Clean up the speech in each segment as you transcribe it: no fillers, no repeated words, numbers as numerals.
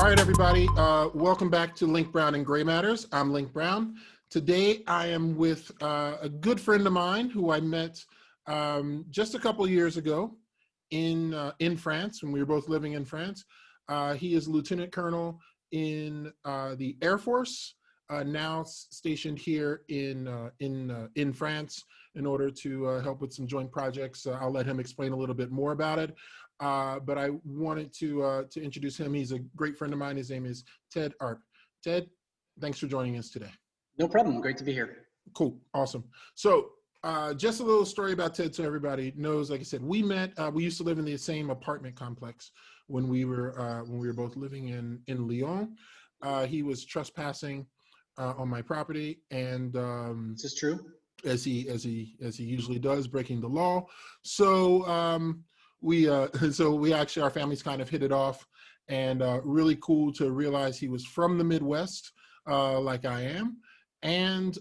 All right, everybody. Welcome back to Link Brown and Gray Matters. I'm Link Brown. Today, I am with a good friend of mine who I met just a couple of years ago in France when we were both living in France. He is a lieutenant colonel in the Air Force, now stationed here in France in order to help with some joint projects. I'll let him explain a little bit more about it. But I wanted to introduce him. He's a great friend of mine. His name is Ted Earp. Ted, thanks for joining us today. No problem. Great to be here. Cool. Awesome. So just a little story about Ted so everybody knows. Like I said, we met, we used to live in the same apartment complex when we were both living in Lyon. He was trespassing on my property, and This is true. as he usually does, breaking the law. So we actually, our families kind of hit it off, and really cool to realize he was from the Midwest, like I am, and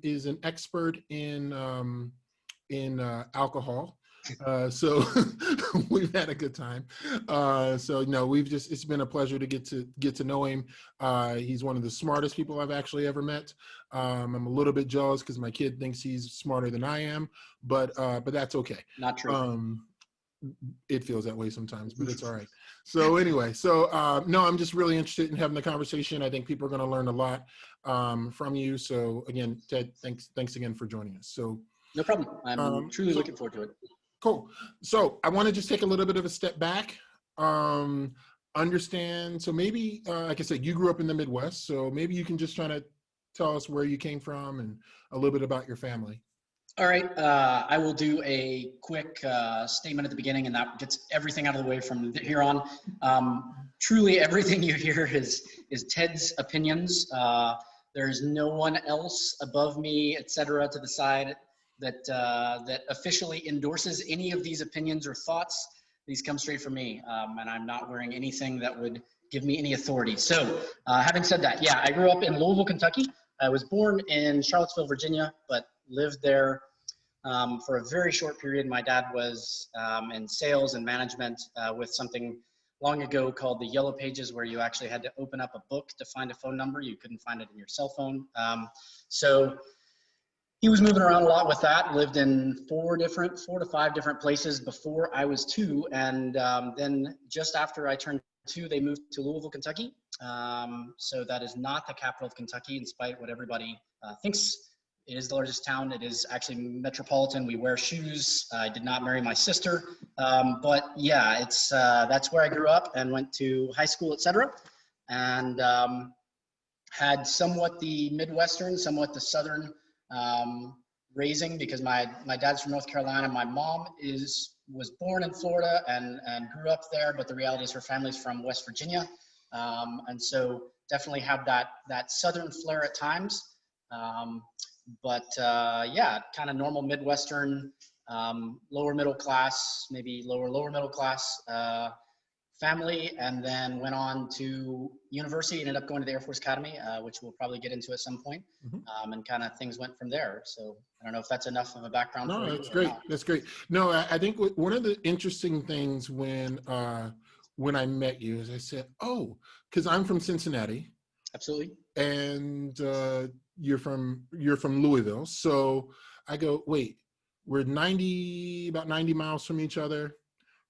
is an expert in alcohol. So we've had a good time. So no, it's been a pleasure to get to know him. He's one of the smartest people I've actually ever met. I'm a little bit jealous because my kid thinks he's smarter than I am, but that's okay. Not true. It feels that way sometimes, but it's all right. So anyway, no, I'm just really interested in having the conversation. I think people are going to learn a lot from you. So again, Ted, thanks again for joining us. So No problem. I'm truly looking forward to it. Cool. So I want to just take a little bit of a step back, understand. So maybe, like I said, you grew up in the Midwest. So maybe you can just try to tell us where you came from and a little bit about your family. All right. I will do a quick statement at the beginning, and that gets everything out of the way from here on. Truly, everything you hear is Ted's opinions. There's no one else above me, etc., to the side that officially endorses any of these opinions or thoughts. These come straight from me, and I'm not wearing anything that would give me any authority. So having said that, yeah, I grew up in Louisville, Kentucky. I was born in Charlottesville, Virginia, but lived there for a very short period. My dad was in sales and management with something long ago called the Yellow Pages, where you actually had to open up a book to find a phone number. You couldn't find it in your cell phone. So he was moving around a lot with that, lived in 4 to 5 different places before I was 2. And then just after I turned 2, they moved to Louisville, Kentucky. So that is not the capital of Kentucky, in spite of what everybody thinks. It is the largest town. It is actually metropolitan. We wear shoes. I did not marry my sister. But yeah, that's where I grew up and went to high school, etc. And had somewhat the Midwestern, somewhat the Southern raising, because my dad's from North Carolina. My mom was born in Florida and grew up there, but the reality is her family's from West Virginia. And so definitely have that Southern flair at times. But yeah, kind of normal Midwestern, lower middle class, maybe lower middle class family, and then went on to university, ended up going to the Air Force Academy, which we'll probably get into at some point. And kind of things went from there. So I don't know if that's enough of a background. No, for you. that's great. That's great. No, I think one of the interesting things when I met you is I said, oh, because I'm from Cincinnati. Absolutely. And you're from Louisville. So I go, wait, we're about 90 miles from each other.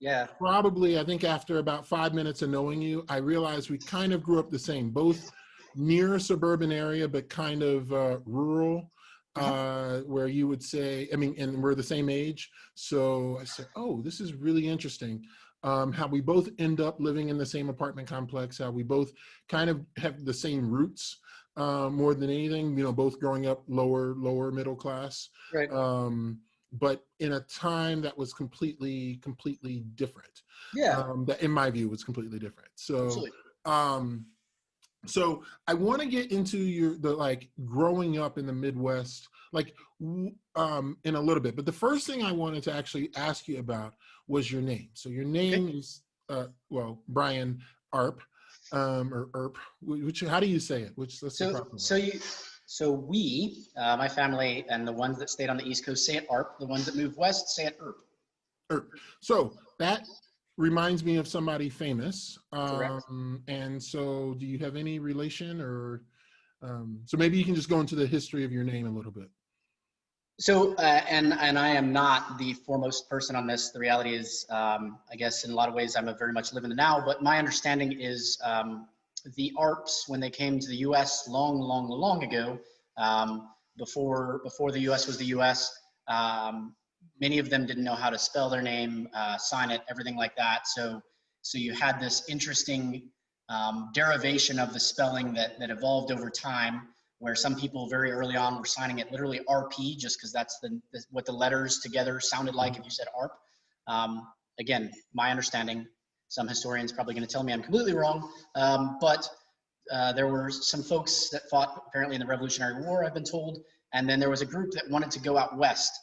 Yeah. Probably, I think after about 5 minutes of knowing you, I realized we kind of grew up the same, both near a suburban area, but kind of rural, where you would say, I mean, and we're the same age. So I said, oh, this is really interesting. How we both end up living in the same apartment complex, how we both kind of have the same roots, more than anything, both growing up lower middle class. Right. But in a time that was completely different. Yeah. That in my view was completely different. So, absolutely. So I want to get into the growing up in the Midwest, in a little bit. But the first thing I wanted to actually ask you about was your name. So your name is Brian Earp, or Earp. How do you say it? So we, my family, and the ones that stayed on the East Coast say it Arp. The ones that moved west say it Earp. Earp. So that reminds me of somebody famous. Correct. And so do you have any relation or, so maybe you can just go into the history of your name a little bit. So, and I am not the foremost person on this. The reality is, I guess in a lot of ways, I'm a very much live in the now. But my understanding is the ARPs, when they came to the U.S. long ago, before the U.S. was the U.S., many of them didn't know how to spell their name, sign it, everything like that. So you had this interesting derivation of the spelling that evolved over time, where some people very early on were signing it literally RP just because that's what the letters together sounded like if you said ARP. Again, my understanding, some historians probably going to tell me I'm completely wrong, but there were some folks that fought apparently in the Revolutionary War, I've been told, and then there was a group that wanted to go out west.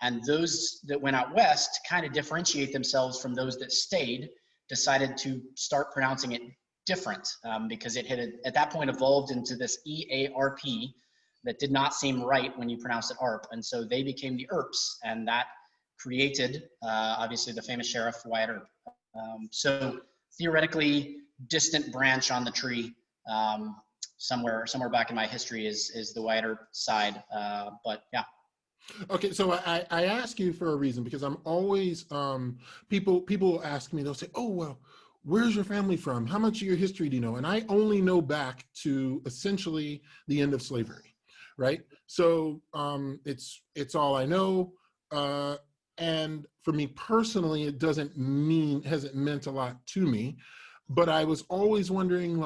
And those that went out west to kind of differentiate themselves from those that stayed, decided to start pronouncing it different because it had at that point evolved into this EARP that did not seem right when you pronounce it ARP. And so they became the Earps, and that created obviously the famous sheriff Wyatt Earp. So theoretically, distant branch on the tree, somewhere back in my history is the Wyatt Earp side. But yeah. Okay, so I ask you for a reason because I'm always people ask me, they'll say, "Oh well, where's your family from? How much of your history do you know?" And I only know back to essentially the end of slavery, right? So it's all I know, and for me personally, it hasn't meant a lot to me. But I was always wondering,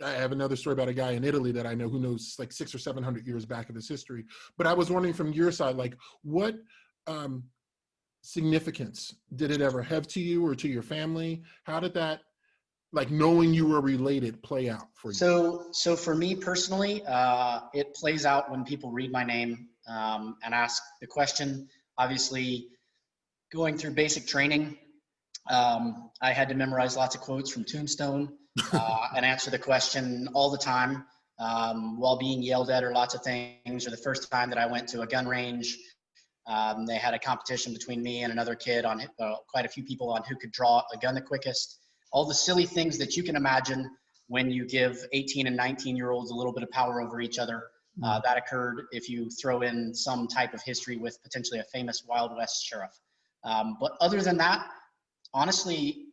I have another story about a guy in Italy that I know who knows like 600 or 700 years back of his history. But I was wondering from your side, like what significance did it ever have to you or to your family? How did that, like knowing you were related, play out for you? So for me personally, it plays out when people read my name and ask the question. Obviously, going through basic training, I had to memorize lots of quotes from Tombstone and answer the question all the time while being yelled at or lots of things. Or the first time that I went to a gun range, they had a competition between me and another kid on quite a few people on who could draw a gun the quickest. All the silly things that you can imagine when you give 18 and 19-year-olds a little bit of power over each other. That occurred if you throw in some type of history with potentially a famous Wild West sheriff. But other than that, honestly,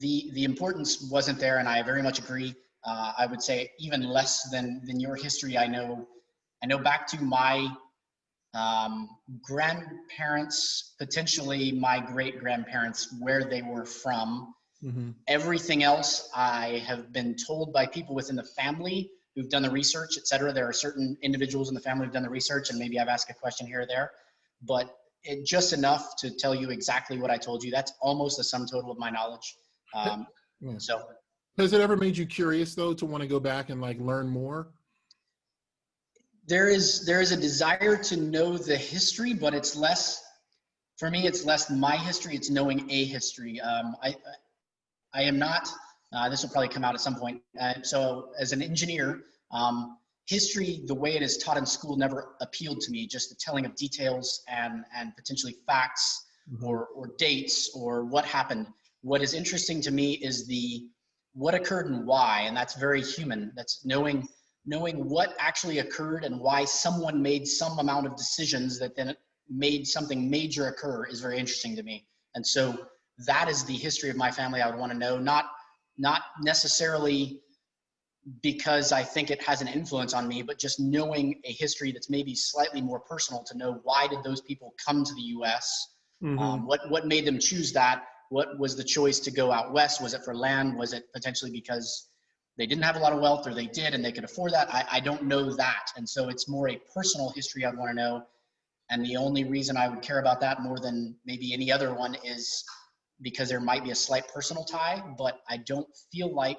the importance wasn't there, and I very much agree. I would say even less than your history. I know back to my grandparents, potentially my great grandparents, where they were from. Mm-hmm. Everything else I have been told by people within the family who've done the research, et cetera. There are certain individuals in the family who've done the research, and maybe I've asked a question here or there, but just enough to tell you exactly what I told you. That's almost the sum total of my knowledge. Yeah. So Has it ever made you curious though to want to go back and like learn more? there is a desire to know the history, but it's less, for me, it's less my history, it's knowing a history. I am not, this will probably come out at some point. So as an engineer, history, the way it is taught in school, never appealed to me. Just the telling of details and potentially facts or dates or what happened. What is interesting to me is what occurred and why, and that's very human. That's knowing what actually occurred and why someone made some amount of decisions that then made something major occur is very interesting to me. And so that is the history of my family I would want to know, not necessarily because I think it has an influence on me, but just knowing a history that's maybe slightly more personal, to know why did those people come to the U.S., what made them choose that, what was the choice to go out west, was it for land, was it potentially because they didn't have a lot of wealth or they did and they could afford that? I don't know that, and so it's more a personal history I'd want to know, and the only reason I would care about that more than maybe any other one is because there might be a slight personal tie, but I feel like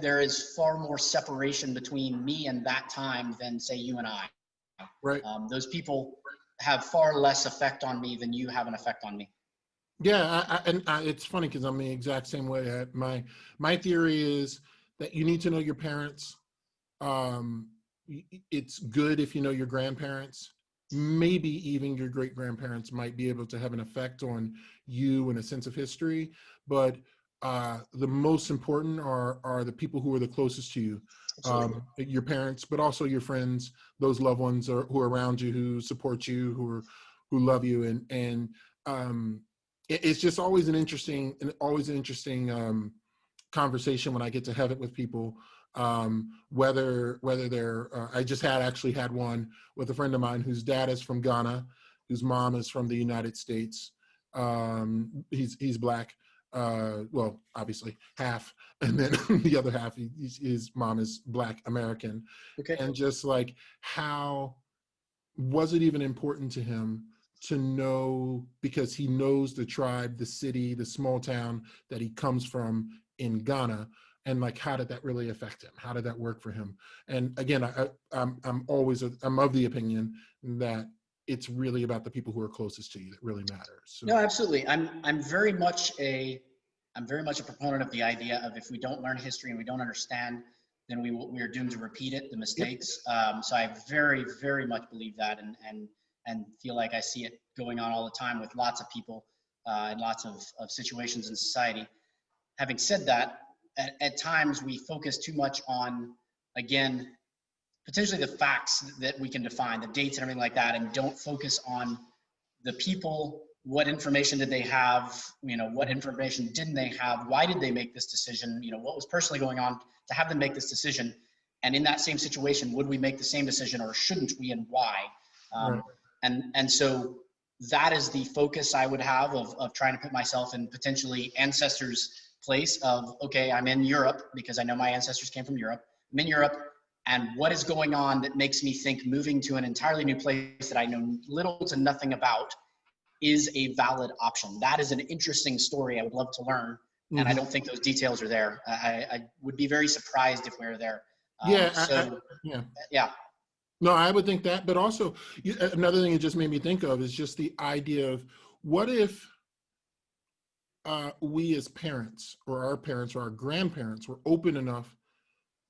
there is far more separation between me and that time than say you and I. Right. Those people have far less effect on me than you have an effect on me. Yeah, it's funny because I'm the exact same way. My theory is that you need to know your parents. It's good if you know your grandparents. maybe even your great grandparents might be able to have an effect on you and a sense of history. But the most important are the people who are the closest to you, Absolutely. your parents, but also your friends, those loved ones who are around you, who support you, who love you, and it's just always an interesting conversation when I get to have it with people. Whether they're, I just actually had one with a friend of mine whose dad is from Ghana, whose mom is from the United States. He's black, well, obviously half, and then the other half, his mom is Black American, Okay. and just like how was it even important to him to know, because he knows the tribe, the city, the small town that he comes from in Ghana, and like how did that really affect him? How did that work for him? And again, I'm of the opinion that it's really about the people who are closest to you that really matters. So, No, absolutely. I'm very much a proponent of the idea of if we don't learn history and we don't understand, then we are doomed to repeat it, the yep. mistakes. So I very, very much believe that, and feel like I see it going on all the time with lots of people and lots of situations in society. Having said that, at times we focus too much on, again, potentially the facts that we can define, the dates and everything like that, and don't focus on the people. What information did they have? What information didn't they have? Why did they make this decision? What was personally going on to have them make this decision? And in that same situation, would we make the same decision or shouldn't we, and why? Right. And so that is the focus I would have of trying to put myself in potentially ancestors' place of, okay, I'm in Europe because I know my ancestors came from Europe. I'm in Europe, and what is going on that makes me think moving to an entirely new place that I know little to nothing about is a valid option. That is an interesting story I would love to learn, and I don't think those details are there. I would be very surprised if we were there. Yeah. Yeah. No, I would think that, but also another thing it just made me think of is just the idea of what if we as parents or our parents or our grandparents were open enough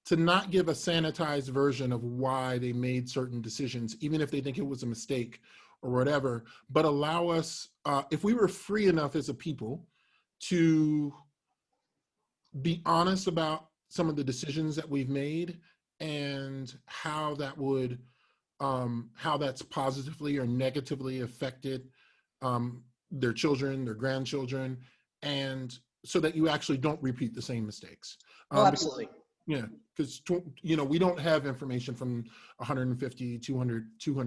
to not give a sanitized version of why they made certain decisions, even if they think it was a mistake or whatever, but allow us, if we were free enough as a people to be honest about some of the decisions that we've made and how that would, how that's positively or negatively affected their children, their grandchildren, and so that you actually don't repeat the same mistakes. Oh, absolutely. Yeah, because we don't have information from 150, 200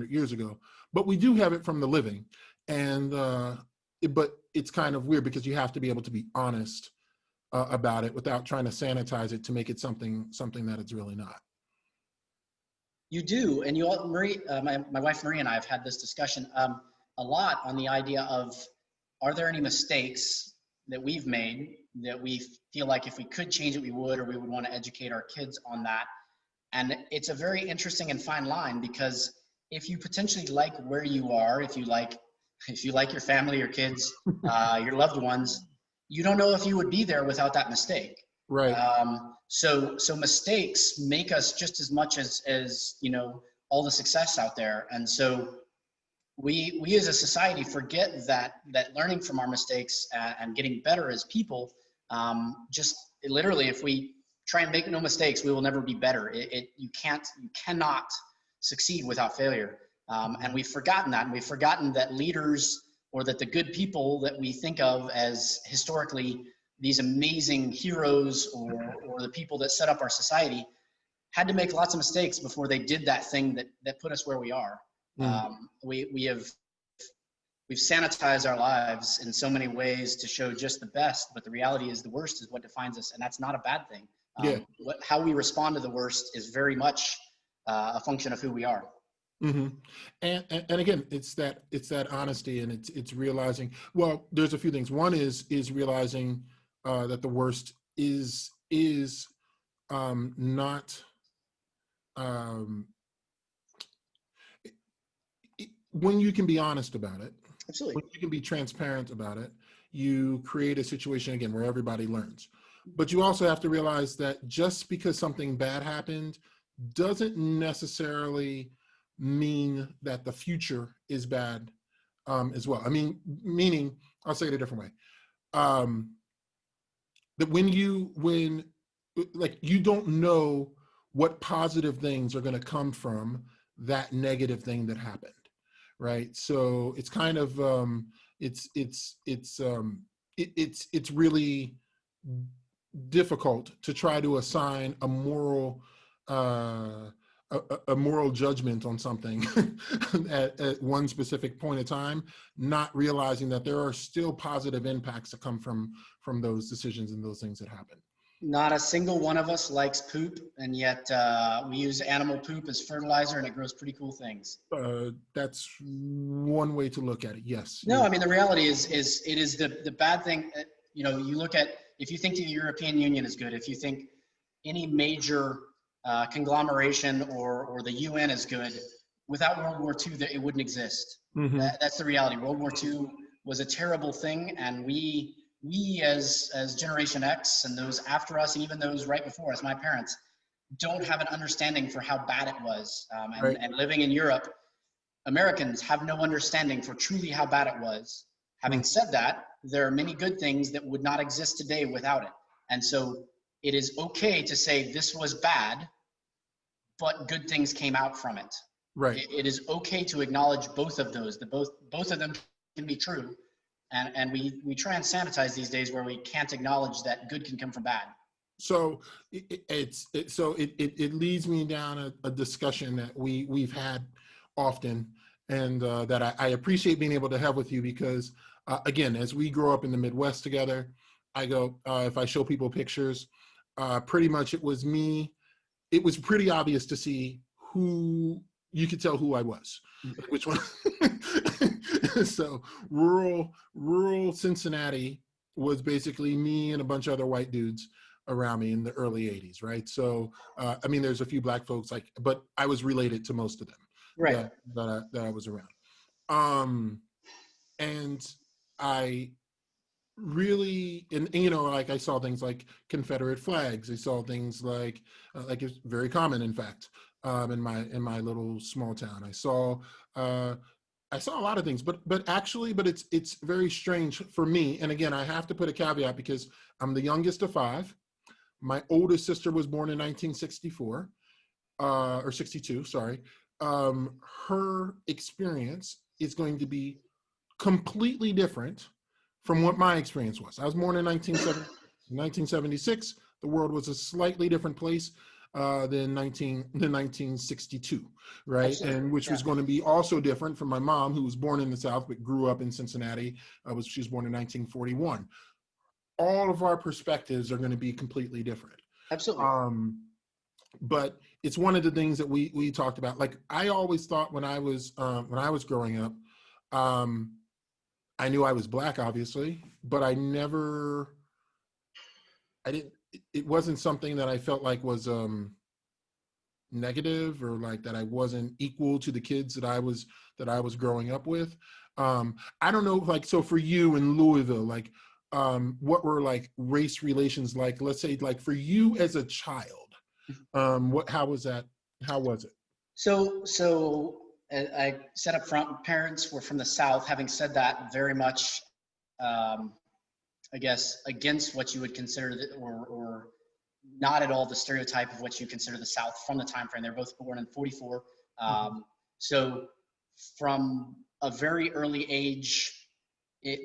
years ago, but we do have it from the living, and but it's kind of weird because you have to be able to be honest about it without trying to sanitize it to make it something that it's really not. You do, and Marie, my wife Marie and I have had this discussion a lot on the idea of, are there any mistakes that we've made that we feel like if we could change it, we would, or we would want to educate our kids on that. And it's a very interesting and fine line, because if you potentially like where you are, if you like your family, your kids, your loved ones, you don't know if you would be there without that mistake. Right. So mistakes make us just as much as all the success out there. And so we as a society forget that learning from our mistakes and getting better as people, just literally, if we try and make no mistakes, we will never be better. You cannot succeed without failure. And we've forgotten that, and we've forgotten that leaders, or that the good people that we think of as historically these amazing heroes, or the people that set up our society, had to make lots of mistakes before they did that thing that put us where we are. We've sanitized our lives in so many ways to show just the best, but the reality is the worst is what defines us, and that's not a bad thing. How we respond to the worst is very much a function of who we are. Mm-hmm. And again, it's that honesty, and it's realizing, well, there's a few things. One is realizing that the worst is not when you can be honest about it. Absolutely. When you can be transparent about it, you create a situation, again, where everybody learns. But you also have to realize that just because something bad happened doesn't necessarily mean that the future is bad as well. I mean, meaning, I'll say it a different way. That when like you don't know what positive things are going to come from that negative thing that happened, right? So it's kind of it's really difficult to try to assign a moral a moral judgment on something at one specific point of time, not realizing that there are still positive impacts that come from those decisions and those things that happen. Not a single one of us likes poop, and yet we use animal poop as fertilizer, and it grows pretty cool things. That's one way to look at it. Yes. No, I mean, the reality is it is the bad thing. You know, you look at, if you think the European Union is good, if you think any major conglomeration or the UN is good, without World War II, that it wouldn't exist. Mm-hmm. That's the reality. World War II was a terrible thing, and we as Generation X and those after us, and even those right before us, my parents, don't have an understanding for how bad it was. Right. And living in Europe, Americans have no understanding for truly how bad it was. Having said that, there are many good things that would not exist today without it. And so it is okay to say this was bad, but good things came out from it. Right. It is okay to acknowledge both of those, that both of them can be true. And we try and sanitize these days where we can't acknowledge that good can come from bad. So it leads me down a discussion that we've had often, and that I appreciate being able to have with you, because again, as we grow up in the Midwest together, I go, if I show people pictures, pretty much it was me. It was pretty obvious to see who, you could tell who I was, which one. So rural Cincinnati was basically me and a bunch of other white dudes around me in the early 80s, right? So I mean, there's a few black folks, but I was related to most of them, right, that I was around. And I really, and you know, like I saw things like Confederate flags. I saw things like it's very common, in fact, in my little small town. I saw a lot of things, but it's very strange for me. And again, I have to put a caveat, because I'm the youngest of five. My oldest sister was born in 1964, or 62, sorry. Her experience is going to be completely different from what my experience was. I was born in 1976. The world was a slightly different place than 1962, right? Absolutely. And which was going to be also different from my mom, who was born in the South but grew up in Cincinnati. She was born in 1941. All of our perspectives are going to be completely different. Absolutely. But it's one of the things that we talked about. Like, I always thought when I was growing up, I knew I was black, obviously, but it wasn't something that I felt like was negative, or like that I wasn't equal to the kids that I was growing up with. I don't know, like, so for you in Louisville, like, what were like race relations like? Let's say, like, for you as a child, how was that? How was it? So I said up front, parents were from the South. Having said that, very much, I guess, against what you would consider, or not at all the stereotype of what you consider the South from the time frame. They're both born in 44. So from a very early age,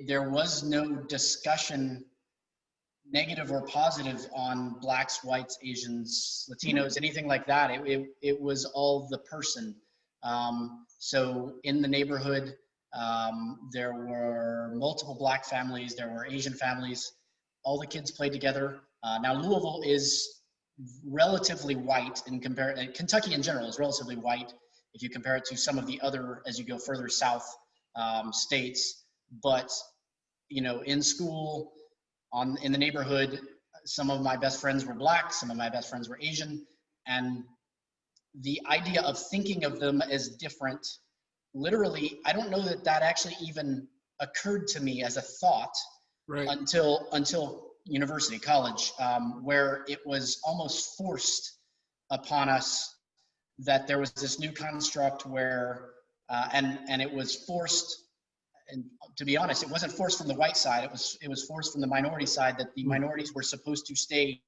there was no discussion, negative or positive, on blacks, whites, Asians, Latinos, anything like that. It was all the person. So in the neighborhood, there were multiple black families, there were Asian families, all the kids played together. Now Louisville is relatively white in comparison. Kentucky in general is relatively white if you compare it to some of the other, as you go further south, states. But you know, in school, in the neighborhood, some of my best friends were black, some of my best friends were Asian, and the idea of thinking of them as different, literally, I don't know that actually even occurred to me as a thought, Right. until university, college, where it was almost forced upon us that there was this new construct where, and it was forced. And to be honest, it wasn't forced from the white side. It was forced from the minority side, that the minorities were supposed to stay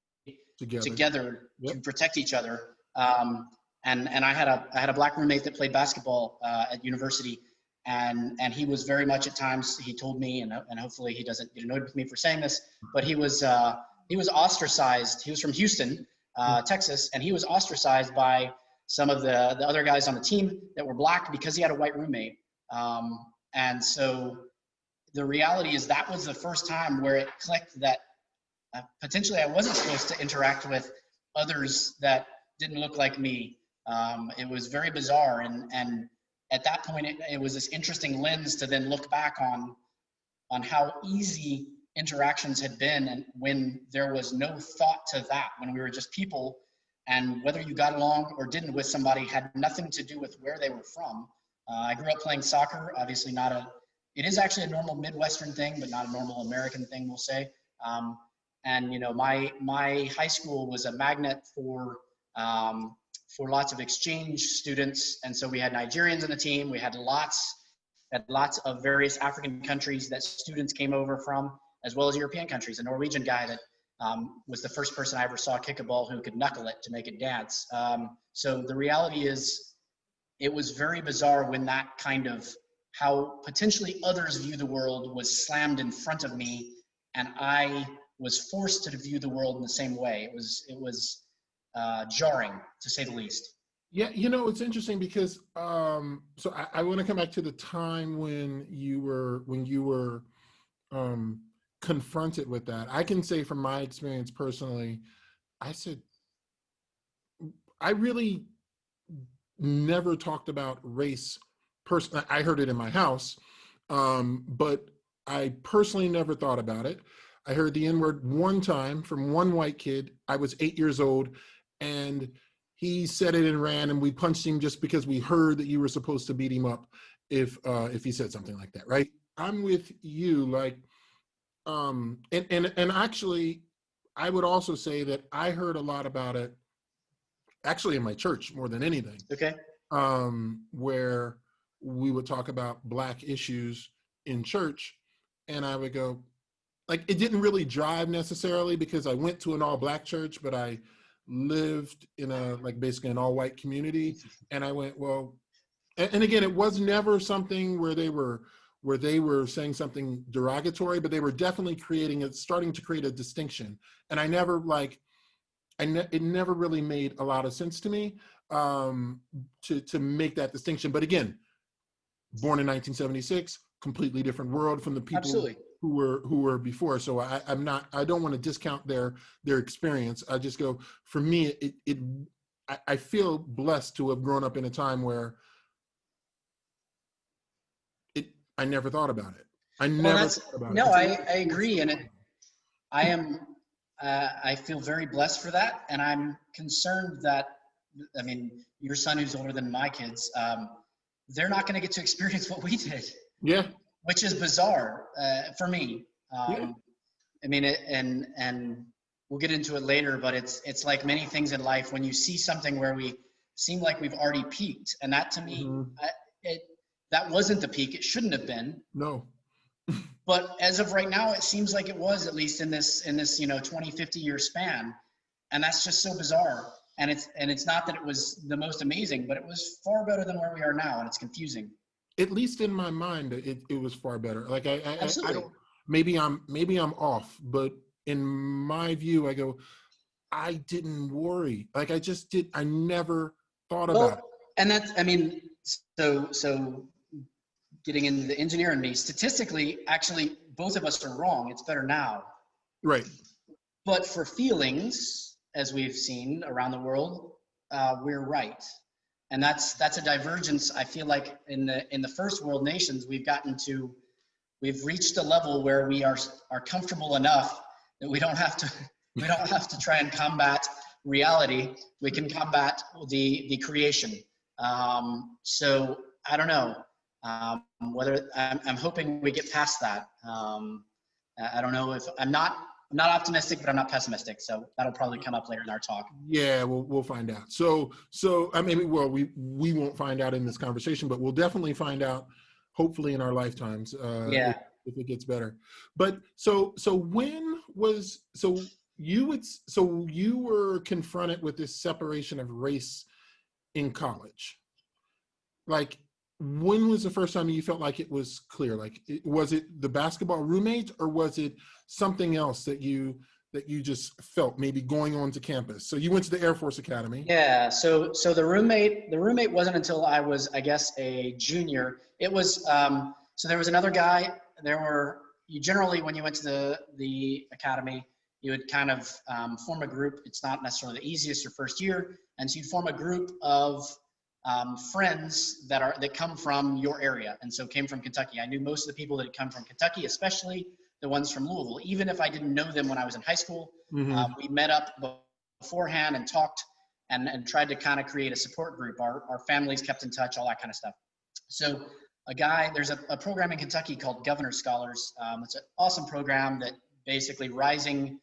together to protect each other. And I had a black roommate that played basketball at university, and he was very much at times, he told me, and hopefully he doesn't get annoyed with me for saying this, but he was ostracized. He was from Houston, Texas, and he was ostracized by some of the other guys on the team that were black because he had a white roommate. And so the reality is that was the first time where it clicked that potentially I wasn't supposed to interact with others that didn't look like me. It was very bizarre. And at that point, it was this interesting lens to then look back on how easy interactions had been, and when there was no thought to that, when we were just people, and whether you got along or didn't with somebody had nothing to do with where they were from. I grew up playing soccer, obviously it is actually a normal Midwestern thing, but not a normal American thing, we'll say. And you know, my high school was a magnet for lots of exchange students. And so we had Nigerians on the team. We had lots of various African countries that students came over from, as well as European countries. A Norwegian guy that was the first person I ever saw kick a ball who could knuckle it to make it dance. So the reality is, it was very bizarre when that kind of how potentially others view the world was slammed in front of me, and I was forced to view the world in the same way. It was jarring, to say the least. Yeah, you know, it's interesting because so I want to come back to the time when you were confronted with that. I can say from my experience personally, I really never talked about race personally. I heard it in my house, but I personally never thought about it. I heard the N-word one time from one white kid. I was 8 years old, and he said it and ran, and we punched him just because we heard that you were supposed to beat him up if he said something like that, right? I'm with you, like, and actually, I would also say that I heard a lot about it actually in my church more than anything. Okay. Where we would talk about Black issues in church, and I would go, like, it didn't really drive necessarily because I went to an all-Black church, but I lived in basically an all-white community, and I went, well, and again, it was never something where they were saying something derogatory, but they were definitely starting to create a distinction, and I never it never really made a lot of sense to me to make that distinction. But again, born in 1976, completely different world from the people Absolutely. who were before. So I don't want to discount their experience. I just go, for me, I feel blessed to have grown up in a time where I never thought about it. I agree, and I feel very blessed for that, and I'm concerned that, I mean, your son who's older than my kids, they're not going to get to experience what we did. Yeah. Which is bizarre for me. Yeah. I mean, and we'll get into it later, but it's like many things in life, when you see something where we seem like we've already peaked, and that to me, that wasn't the peak. It shouldn't have been. No. But as of right now, it seems like it was, at least in this 20, 50 year span. And that's just so bizarre. And it's not that it was the most amazing, but it was far better than where we are now, and it's confusing. At least in my mind, it was far better. Like I Absolutely. maybe I'm off, but in my view, I go, I didn't worry. Like I never thought about it. And that's, I mean, so getting into the engineer in me, statistically, actually, both of us are wrong. It's better now. Right. But for feelings, as we've seen around the world, we're right. And that's a divergence. I feel like in the first world nations, we've reached a level where we are comfortable enough that we don't have to try and combat reality. We can combat the creation. So I don't know whether I'm hoping we get past that. I don't know if I'm not I'm not optimistic, but I'm not pessimistic. So that'll probably come up later in our talk. Yeah, we'll find out. So I mean, well, we won't find out in this conversation, but we'll definitely find out, hopefully in our lifetimes, Yeah. if it gets better. But so when was you were confronted with this separation of race in college? Like, when was the first time you felt like it was clear? Like, was it the basketball roommates, or was it something else that you just felt maybe going on to campus? So you went to the Air Force Academy. Yeah. So the roommate wasn't until I was, I guess, a junior. It was so there was another guy. You generally, when you went to the academy, you would kind of form a group. It's not necessarily the easiest your first year, and so you form a group of friends that come from your area, and so came from Kentucky. I knew most of the people that had come from Kentucky, especially the ones from Louisville. Even if I didn't know them when I was in high school, we met up beforehand and talked and tried to kind of create a support group. Our families kept in touch, all that kind of stuff. So there's a program in Kentucky called Governor Scholars. It's an awesome program that basically rising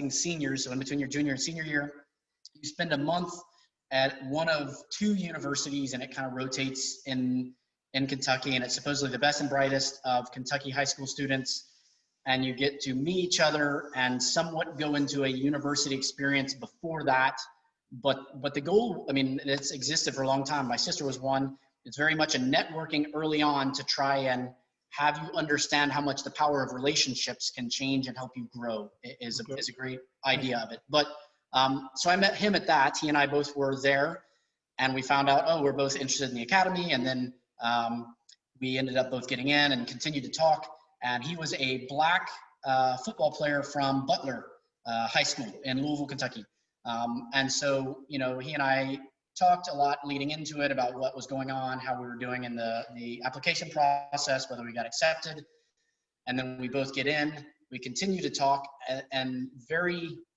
seniors, so in between your junior and senior year, you spend a month at one of two universities, and it kind of rotates in Kentucky, and it's supposedly the best and brightest of Kentucky high school students, and you get to meet each other and somewhat go into a university experience before that. But the goal, I mean, it's existed for a long time. My sister was one. It's very much a networking early on to try and have you understand how much the power of relationships can change and help you grow is a great idea of it. But so I met him at that. He and I both were there, and we found out, we're both interested in the academy. And then we ended up both getting in and continued to talk. And he was a black football player from Butler High School in Louisville, Kentucky. And so, he and I talked a lot leading into it about what was going on, how we were doing in the application process, whether we got accepted. And then we both get in, we continue to talk, and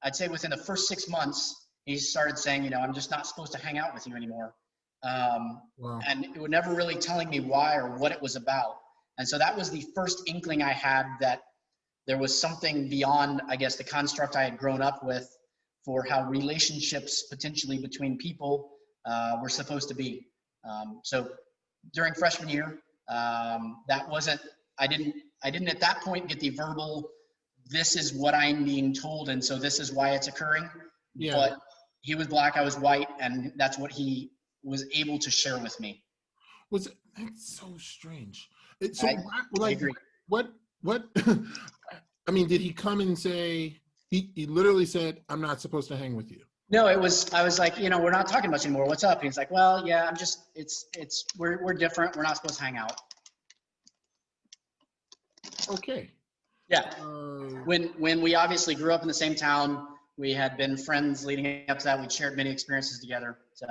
I'd say within the first 6 months, he started saying, I'm just not supposed to hang out with you anymore. Wow. And it was never really telling me why or what it was about. And so that was the first inkling I had that there was something beyond, I guess, the construct I had grown up with for how relationships potentially between people were supposed to be. So during freshman year, I didn't at that point get the verbal, this is what I'm being told, and so this is why it's occurring. Yeah. But he was black, I was white, and that's what he was able to share with me. That's so strange. I agree. What I mean, did he come and say, he literally said, I'm not supposed to hang with you? No, I was like, we're not talking much anymore. What's up? And he's like, well, yeah, we're different. We're not supposed to hang out. Okay. Yeah. When we obviously grew up in the same town, we had been friends leading up to that. We'd shared many experiences together. So.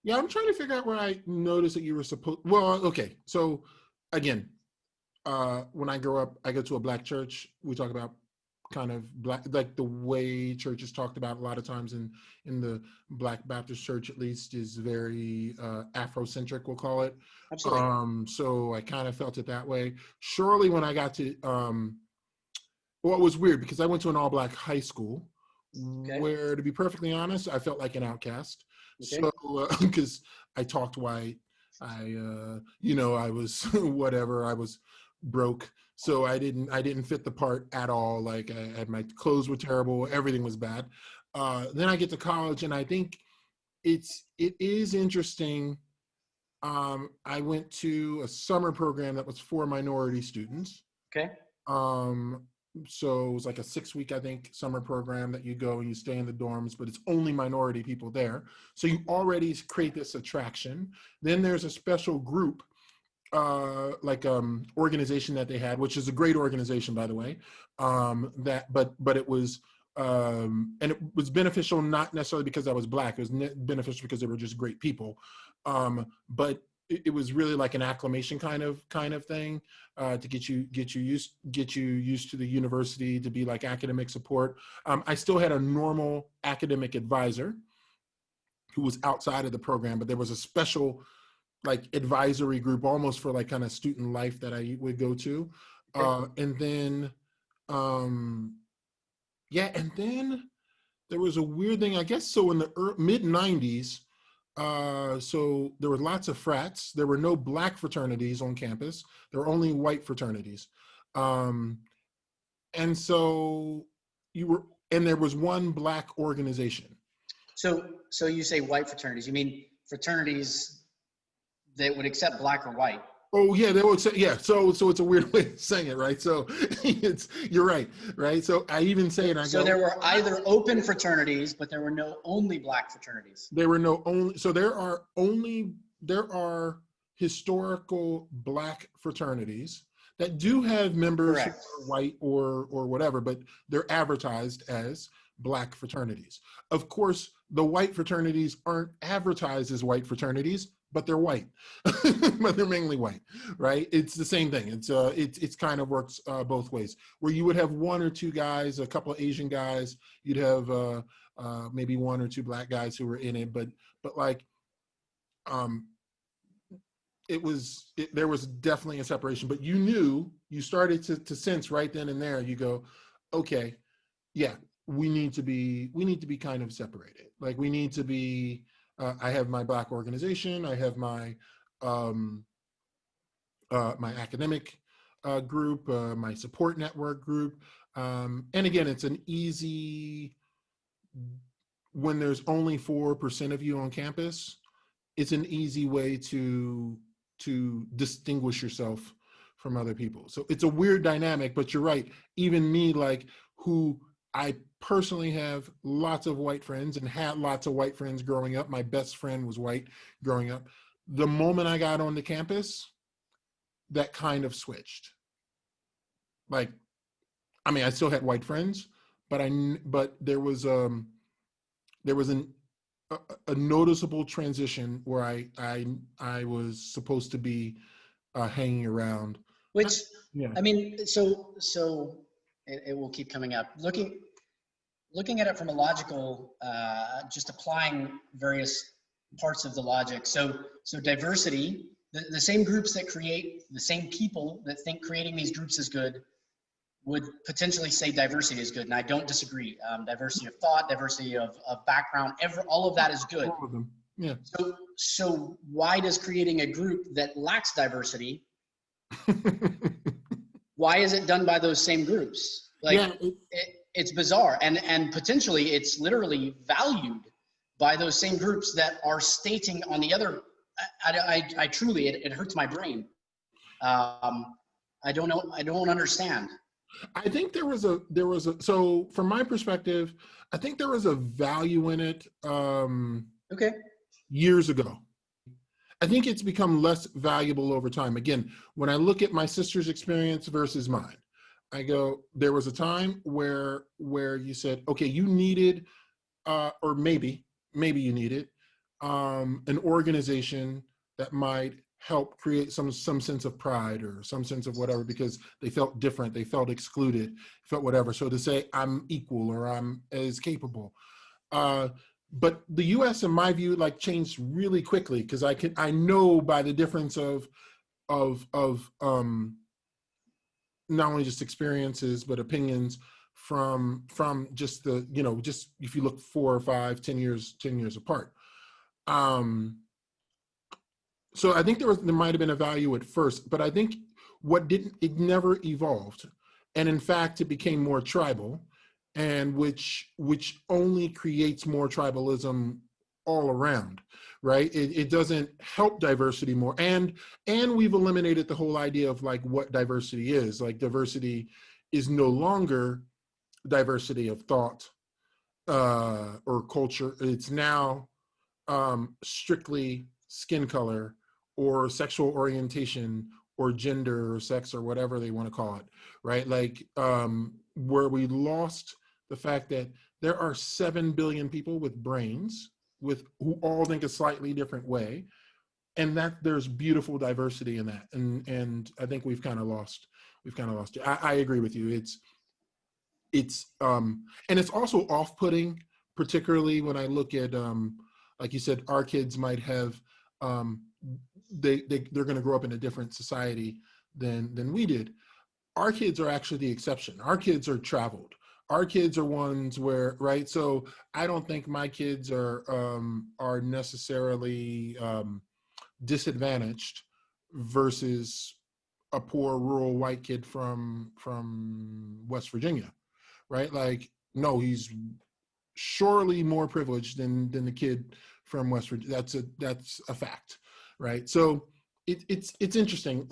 Yeah, I'm trying to figure out where I noticed that you were well, okay. So again, when I grow up, I go to a black church. We talk about kind of black, like the way church is talked about a lot of times in the Black Baptist church, at least, is very Afrocentric, we'll call it. Absolutely. So I kind of felt it that way. Surely when I got to, well, it was weird because I went to an all black high school, where, to be perfectly honest, I felt like an outcast. Okay. So, because I talked white, I was whatever, I was broke, so I didn't fit the part at all. Like, I had, my clothes were terrible, everything was bad. Then I get to college, and I think it is interesting. I went to a summer program that was for minority students. Okay. So it was like a 6-week, I think, summer program that you go and you stay in the dorms, but it's only minority people there. So you already create this attraction. Then there's a special group, organization that they had, which is a great organization, by the way. But it was, and it was beneficial, not necessarily because I was black. It was beneficial because they were just great people. But it was really like an acclimation kind of thing, to get you used to the university, to be like academic support. I still had a normal academic advisor who was outside of the program, but there was a special like advisory group, almost for like kind of student life, that I would go to. And then Yeah, and then there was a weird thing, I guess. So in the mid 90s, so there were lots of frats. There were no black fraternities on campus. There were only white fraternities. Um, and so you were, and there was one black organization. So you say white fraternities, you mean fraternities that would accept black or white? Oh yeah, they would say yeah. So it's a weird way of saying it, right? So it's you're right, right? So I even say it. I So go. there were either open fraternities, but there were no only black fraternities. There were no only. So there are historical black fraternities that do have members who Correct. are white or whatever, but they're advertised as black fraternities. Of course, the white fraternities aren't advertised as white fraternities, but they're white, but they're mainly white, right? It's the same thing. It's kind of works both ways. Where you would have one or two guys, a couple of Asian guys, you'd have maybe one or two black guys who were in it, but like um, there was definitely a separation. But you started to sense right then and there. You go, okay, yeah, we need to be kind of separated. Like we need to be. I have my black organization. I have my my academic group, my support network group, and again, it's an easy when there's only 4% of you on campus. It's an easy way to distinguish yourself from other people. So it's a weird dynamic, but you're right. Even me, like who I personally have lots of white friends and had lots of white friends growing up. My best friend was white growing up. The moment I got on the campus, that kind of switched. Like, I mean, I still had white friends, but there was a noticeable transition where I was supposed to be hanging around. Which, Yeah. I mean, so it will keep coming up. Looking at it from a logical, just applying various parts of the logic. So diversity, the same groups that create, the same people that think creating these groups is good would potentially say diversity is good, and I don't disagree. Diversity of thought, diversity of background, all of that is good. All of them. Yeah. So why does creating a group that lacks diversity, why is it done by those same groups? Like, yeah, it's bizarre, and potentially it's literally valued by those same groups that are stating on the other. I truly, it hurts my brain. I don't know. I don't understand. I think there was a so from my perspective, I think there was a value in it Okay. years ago. I think it's become less valuable over time. Again, when I look at my sister's experience versus mine, I go, there was a time where you said, okay, you needed or maybe you needed an organization that might help create some sense of pride or some sense of whatever, because they felt different, they felt excluded, felt whatever. So to say I'm equal or I'm as capable. But the U.S., in my view, like changed really quickly, because I know by the difference of not only just experiences but opinions from just the just if you look 4 or 5, 10 years apart. So I think there might have been a value at first, but I think it never evolved, and in fact it became more tribal, and which only creates more tribalism all around, right? It doesn't help diversity more, and we've eliminated the whole idea of like what diversity is. Like diversity is no longer diversity of thought or culture. It's now strictly skin color or sexual orientation or gender or sex or whatever they want to call it, right? Like where we lost the fact that there are 7 billion people with brains who all think a slightly different way, and that there's beautiful diversity in that, and I think we've kind of lost it. I agree with you. It's and it's also off-putting, particularly when I look at like you said, our kids might have they're going to grow up in a different society than we did. Our kids are actually the exception. Our kids are traveled. our kids are ones where, right? So I don't think my kids are necessarily disadvantaged versus a poor rural white kid from West Virginia, right? Like, no, he's surely more privileged than the kid from West Virginia. That's a fact, right? So it's interesting.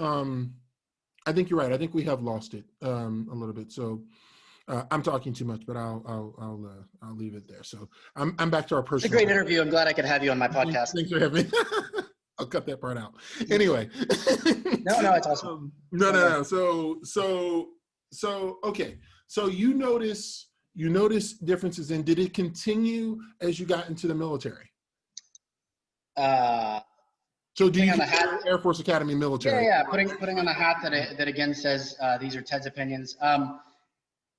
I think you're right. I think we have lost it a little bit. So I'm talking too much, but I'll leave it there. So I'm back to our It's a personal. great interview. I'm glad I could have you on my podcast. Thanks for having me. I'll cut that part out. Anyway. No, it's awesome. No. So okay. So you notice differences, and did it continue as you got into the military? So do you consider Air Force Academy military? Yeah. Putting on a hat that again says these are Ted's opinions.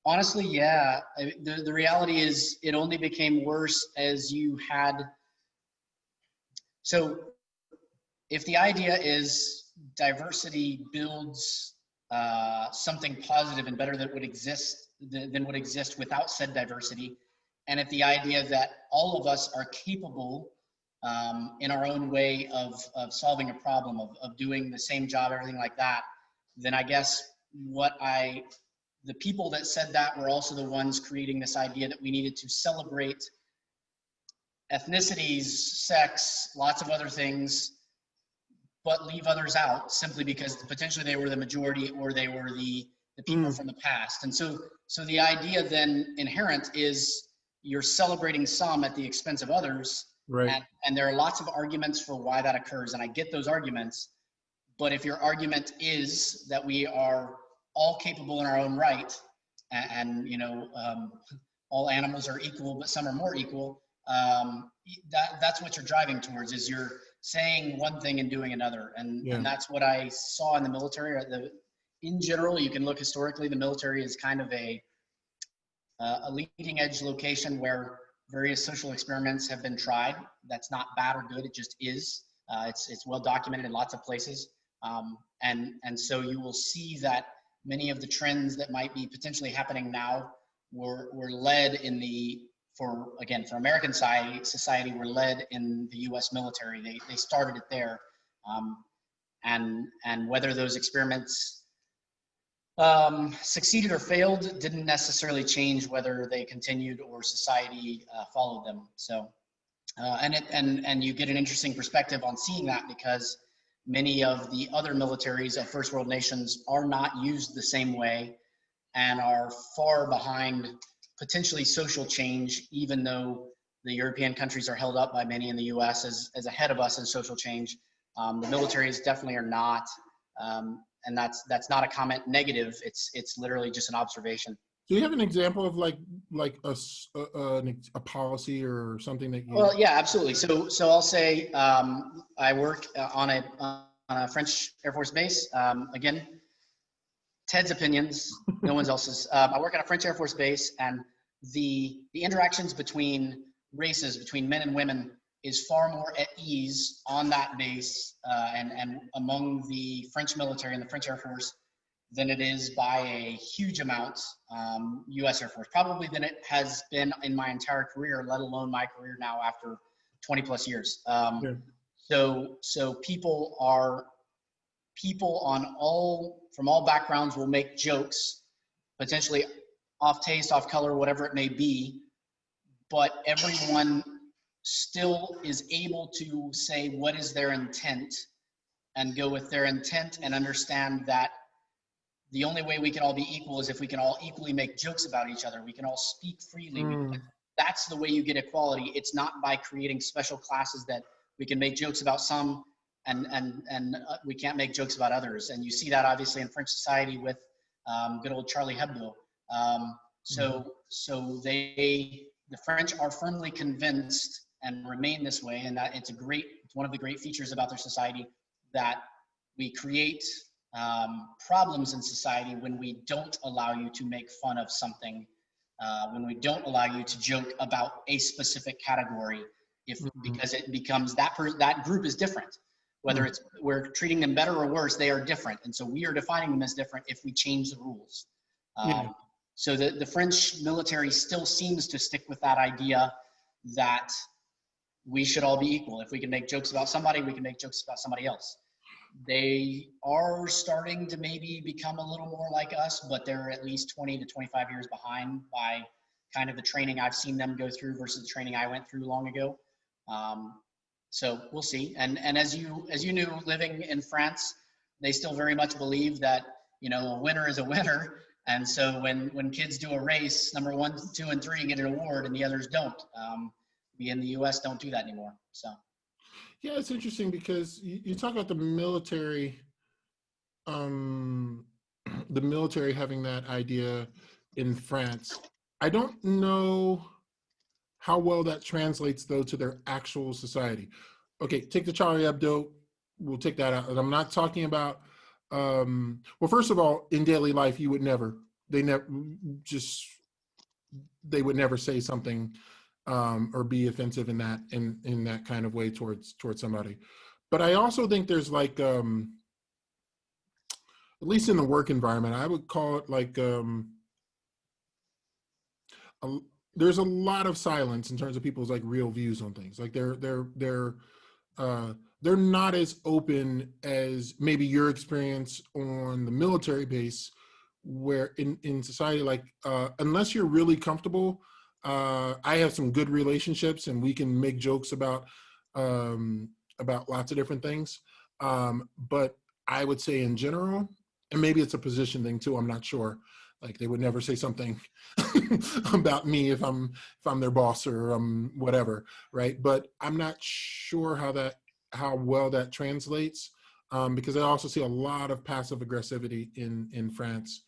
Honestly, yeah. The reality is it only became worse as you had. So if the idea is diversity builds something positive and better that would exist than would exist without said diversity, and if the idea that all of us are capable in our own way of solving a problem, of doing the same job, everything like that, then I guess the people that said that were also the ones creating this idea that we needed to celebrate ethnicities, sex, lots of other things, but leave others out simply because potentially they were the majority or they were the people from the past. And so the idea then inherent is you're celebrating some at the expense of others. Right. And there are lots of arguments for why that occurs. And I get those arguments, but if your argument is that we are all capable in our own right, and all animals are equal, but some are more equal, that's what you're driving towards, is you're saying one thing and doing another. And that's what I saw in the military. In general, you can look historically, the military is kind of a leading edge location where various social experiments have been tried. That's not bad or good, it just is. It's well documented in lots of places. And so you will see that many of the trends that might be potentially happening now were led for American society were led in the US military. They started it there. And whether those experiments succeeded or failed didn't necessarily change whether they continued or society followed them. So, and you get an interesting perspective on seeing that, because many of the other militaries of first world nations are not used the same way and are far behind potentially social change, even though the European countries are held up by many in the US as ahead of us in social change. The militaries definitely are not. And that's not a comment negative. It's literally just an observation. Do you have an example of like a policy or something that you? Well, yeah, absolutely. So I'll say I work on a French Air Force base. Again, Ted's opinions, no one else's. I work on a French Air Force base, and the interactions between races, between men and women, is far more at ease on that base and among the French military and the French Air Force than it is by a huge amount U.S. Air Force, probably than it has been in my entire career, let alone my career now after 20 plus years. So people from all backgrounds will make jokes, potentially off taste, off color, whatever it may be, but everyone still is able to say what is their intent and go with their intent and understand that the only way we can all be equal is if we can all equally make jokes about each other. We can all speak freely. That's the way you get equality. It's not by creating special classes that we can make jokes about some and we can't make jokes about others. And you see that obviously in French society with good old Charlie Hebdo. So the French are firmly convinced and remain this way, and that it's one of the great features about their society, that we create problems in society when we don't allow you to make fun of something, when we don't allow you to joke about a specific category, because it becomes that group is different. Whether it's we're treating them better or worse, they are different, and so we are defining them as different if we change the rules. So the French military still seems to stick with that idea that we should all be equal. If we can make jokes about somebody, we can make jokes about somebody else. They are starting to maybe become a little more like us, but they're at least 20 to 25 years behind by kind of the training I've seen them go through versus the training I went through long ago. So we'll see. And as you knew, living in France, they still very much believe that, you know, a winner is a winner. And so when kids do a race, number 1, 2, and 3 get an award and the others don't. We in the US don't do that anymore. So. Yeah, it's interesting because you talk about the military having that idea in France. I don't know how well that translates though to their actual society. Okay, take the Charlie Hebdo, we'll take that out. And I'm not talking about, well, first of all, in daily life, they would never say something or be offensive in that kind of way towards somebody. But I also think there's like, at least in the work environment, I would call it like, there's a lot of silence in terms of people's like real views on things. Like they're not as open as maybe your experience on the military base, where in society, like unless you're really comfortable, I have some good relationships and we can make jokes about lots of different things. But I would say in general, and maybe it's a position thing too, I'm not sure. Like they would never say something about me if I'm their boss or whatever, right? But I'm not sure how well that translates, because I also see a lot of passive aggressivity in France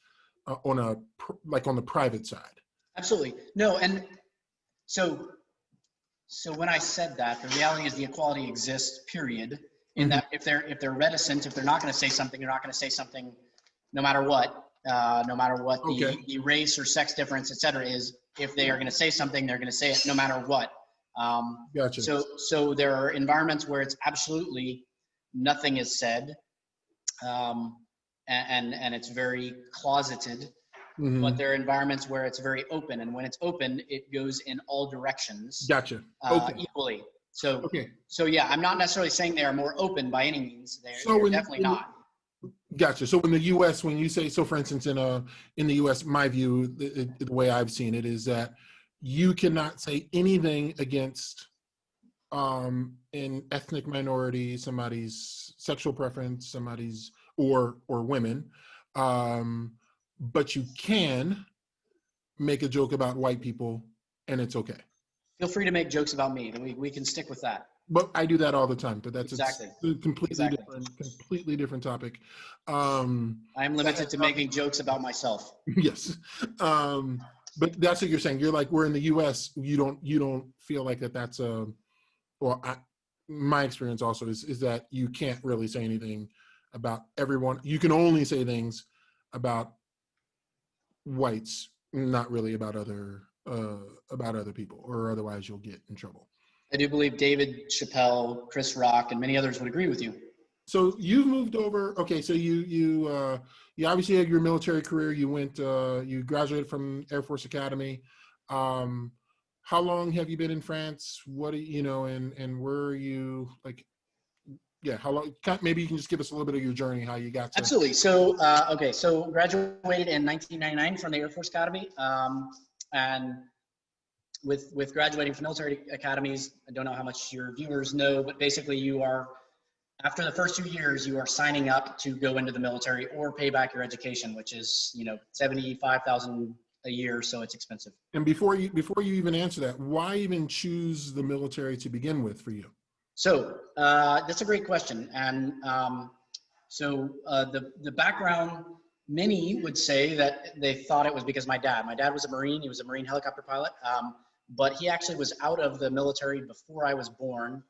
on the private side. Absolutely. No, and so when I said that, the reality is the equality exists, period. In that if they're reticent, if they're not going to say something, they're not going to say something no matter what. No matter what the race or sex difference, et cetera, is. If they are going to say something, they're going to say it no matter what. Gotcha. So there are environments where it's absolutely nothing is said, and it's very closeted. But there are environments where it's very open, and when it's open, it goes in all directions. Gotcha. Equally. So yeah, I'm not necessarily saying they are more open by any means. They're definitely not. Gotcha. So in the U.S., when you say, so for instance, in the U.S., my view, the way I've seen it is that you cannot say anything against an ethnic minority, somebody's sexual preference, somebody's or women, but you can make a joke about white people, and it's okay. Feel free to make jokes about me. We can stick with that. But I do that all the time. But that's exactly. a completely different topic. I'm limited to making jokes about myself. Yes, but that's what you're saying. You're like, we're in the U.S. You don't feel like that's a. Well, my experience also is that you can't really say anything about everyone. You can only say things about whites, not really about other people, or otherwise you'll get in trouble. I do believe David Chappelle, Chris Rock, and many others would agree with you. So you've moved over. Okay, so you obviously had your military career. You went, you graduated from Air Force Academy. How long have you been in France? What do you know, and where are you? Like, yeah, how long? Maybe you can just give us a little bit of your journey, how you got to. Absolutely. So so graduated in 1999 from the Air Force Academy, and with graduating from military academies, I don't know how much your viewers know, but basically you are, after the first 2 years, you are signing up to go into the military or pay back your education, which is, $75,000 a year, so it's expensive. And before you even answer that, why even choose the military to begin with for you? So that's a great question, and the background, many would say that they thought it was because my dad was a Marine. He was a Marine helicopter pilot, but he actually was out of the military before I was born.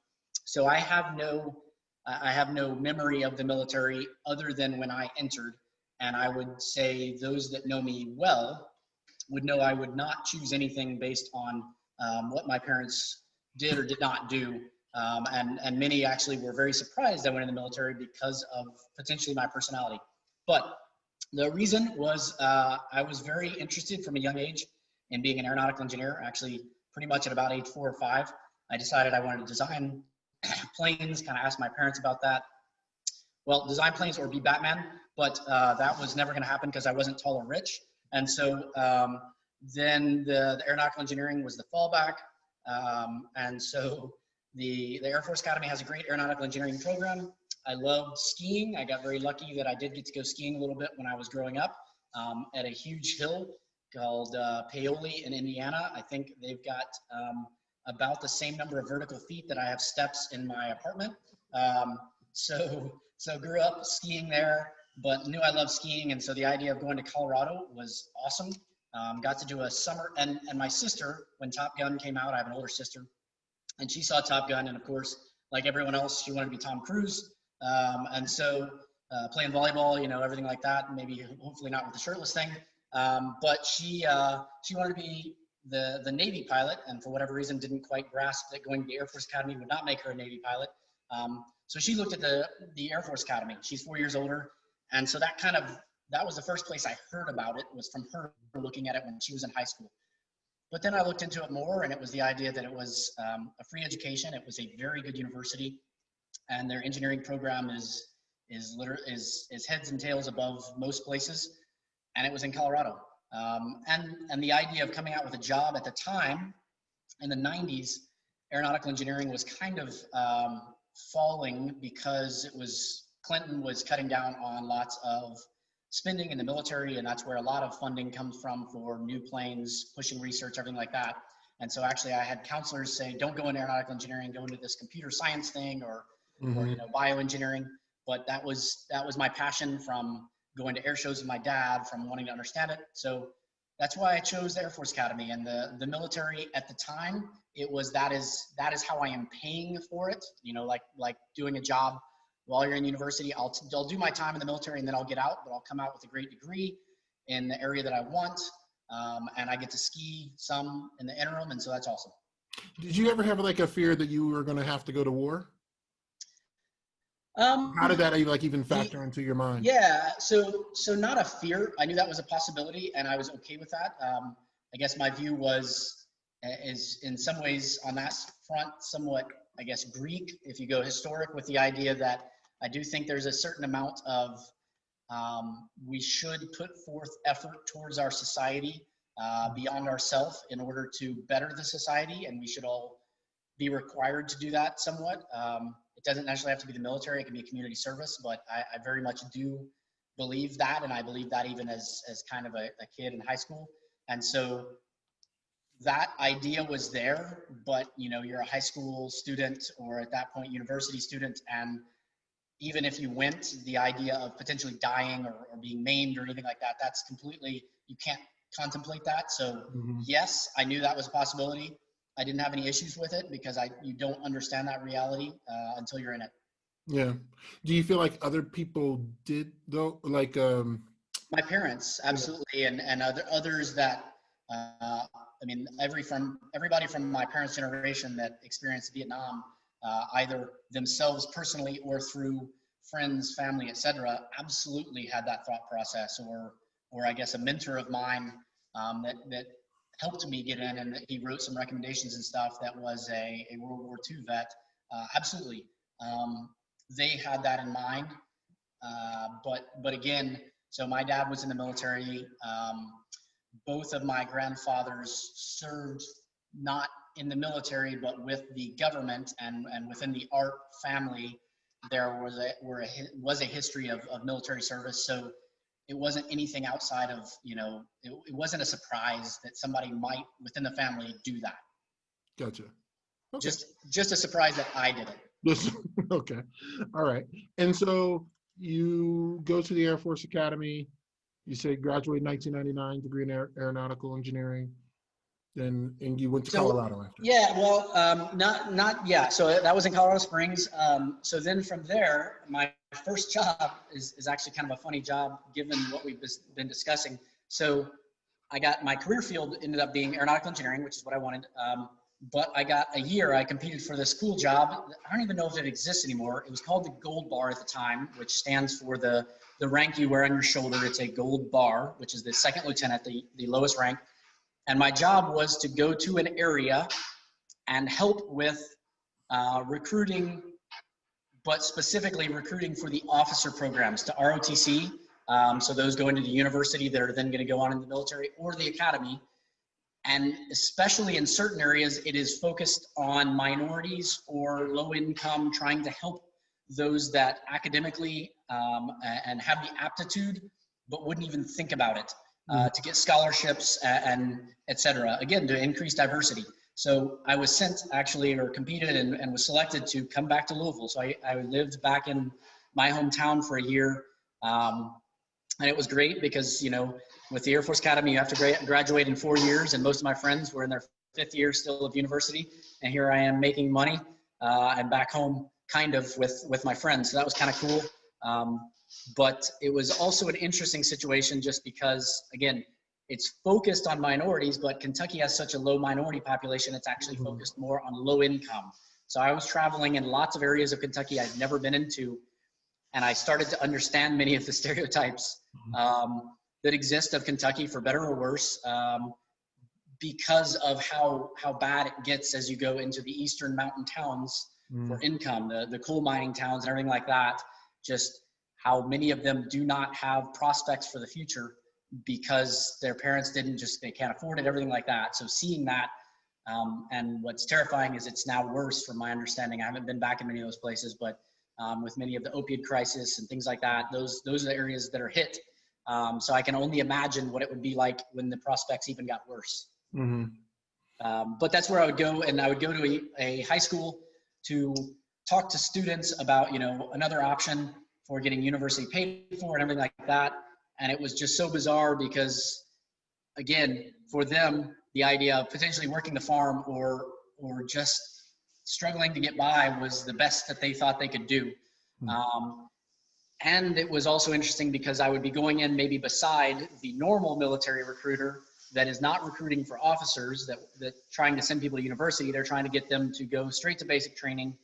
So I have no memory of the military other than when I entered. And I would say those that know me well would know I would not choose anything based on what my parents did or did not do. And many actually were very surprised I went in the military because of potentially my personality. But The reason was I was very interested from a young age in being an aeronautical engineer. Actually, pretty much at about age 4 or 5, I decided I wanted to design planes, kind of asked my parents about that. Well, design planes or be Batman, but that was never going to happen because I wasn't tall or rich. And so then the aeronautical engineering was the fallback. And so the Air Force Academy has a great aeronautical engineering program. I loved skiing. I got very lucky that I did get to go skiing a little bit when I was growing up at a huge hill called Paoli in Indiana. I think they've got about the same number of vertical feet that I have steps in my apartment. So grew up skiing there, but knew I loved skiing. And so the idea of going to Colorado was awesome. Got to do a summer, and my sister, when Top Gun came out, I have an older sister, and she saw Top Gun, and of course, like everyone else, she wanted to be Tom Cruise. And so playing volleyball, you know, everything like that, maybe hopefully not with the shirtless thing. But she wanted to be the Navy pilot, and for whatever reason didn't quite grasp that going to the Air Force Academy would not make her a Navy pilot. So she looked at the Air Force Academy. She's 4 years older. And so that was the first place I heard about it, was from her looking at it when she was in high school. But then I looked into it more, and it was the idea that it was a free education. It was a very good university, and their engineering program is heads and tails above most places. And it was in Colorado. And the idea of coming out with a job at the time, in the 90s, aeronautical engineering was kind of falling because Clinton was cutting down on lots of spending in the military, and that's where a lot of funding comes from for new planes, pushing research, everything like that. And so actually I had counselors say, don't go into aeronautical engineering, go into this computer science thing or you know, bioengineering. But that was my passion from going to air shows with my dad, from wanting to understand it. So that's why I chose the Air Force Academy. And the military at the time, that is how I am paying for it. You know, like doing a job while you're in university. I'll do my time in the military and then I'll get out, but I'll come out with a great degree in the area that I want. And I get to ski some in the interim. And so that's awesome. Did you ever have like a fear that you were going to have to go to war? How did that even factor into your mind? Yeah, so not a fear. I knew that was a possibility, and I was okay with that. I guess my view is in some ways on that front somewhat, I guess, Greek, if you go historic, with the idea that I do think there's a certain amount of we should put forth effort towards our society beyond ourselves in order to better the society, and we should all be required to do that somewhat. It doesn't necessarily have to be the military, it can be community service, but I very much do believe that, and I believe that even as kind of a kid in high school. And so that idea was there, but you know, you're a high school student, or at that point university student, and even if you went, the idea of potentially dying or being maimed or anything like that, that's completely, you can't contemplate that. So yes, I knew that was a possibility. I didn't have any issues with it because you don't understand that reality until you're in it. Yeah. Do you feel like other people did though? Like my parents, absolutely, and others that I mean, everybody from my parents' generation that experienced Vietnam, either themselves personally or through friends, family, etc., absolutely had that thought process, or I guess a mentor of mine that helped me get in, and he wrote some recommendations and stuff, that was a World War II vet. Absolutely. They had that in mind. But again, so my dad was in the military. Both of my grandfathers served not in the military, but with the government, and within the Earp family, there was a history of military service. So it wasn't anything outside of, you know, it wasn't a surprise that somebody might within the family do that. Gotcha. Okay. Just a surprise that I did it. Okay. All right. And so you go to the Air Force Academy, you say graduate in 1999, degree in aeronautical engineering, and you went to Colorado after. Yeah, well, yeah. So that was in Colorado Springs. So then from there, my first job is actually kind of a funny job given what we've been discussing. So I got my career field ended up being aeronautical engineering, which is what I wanted. but I got a year. I competed for this cool job. I don't even know if it exists anymore. It was called the Gold Bar at the time, which stands for the rank you wear on your shoulder. It's a gold bar, which is the second lieutenant, the lowest rank. And my job was to go to an area and help with recruiting, but specifically recruiting for the officer programs to ROTC. So those go into the university that are then going to go on in the military or the academy. And especially in certain areas, it is focused on minorities or low income, trying to help those that academically and have the aptitude, but wouldn't even think about it, to get scholarships and et cetera. Again, to increase diversity. So I was sent actually, or competed and was selected to come back to Louisville. So I lived back in my hometown for a year. And it was great because, you know, with the Air Force Academy, you have to graduate in 4 years, and most of my friends were in their 5th year still of university. And here I am making money and back home kind of with my friends. So that was kind of cool. But it was also an interesting situation just because, again, it's focused on minorities, but Kentucky has such a low minority population, it's actually focused more on low income. So I was traveling in lots of areas of Kentucky I'd never been into, and I started to understand many of the stereotypes that exist of Kentucky, for better or worse, because of how bad it gets as you go into the eastern mountain towns for income, the coal mining towns and everything like that. Just how many of them do not have prospects for the future because their parents they can't afford it, everything like that. So seeing that, and what's terrifying is it's now worse from my understanding. I haven't been back in many of those places, but with many of the opioid crisis and things like that, those are the areas that are hit. So I can only imagine what it would be like when the prospects even got worse. But that's where I would go, and I would go to a high school to talk to students about, you know, another option for getting university paid for and everything like that. And it was just so bizarre because, again, for them, the idea of potentially working the farm or just struggling to get by was the best that they thought they could do. And it was also interesting because I would be going in maybe beside the normal military recruiter that is not recruiting for officers, that trying to send people to university. They're trying to get them to go straight to basic training,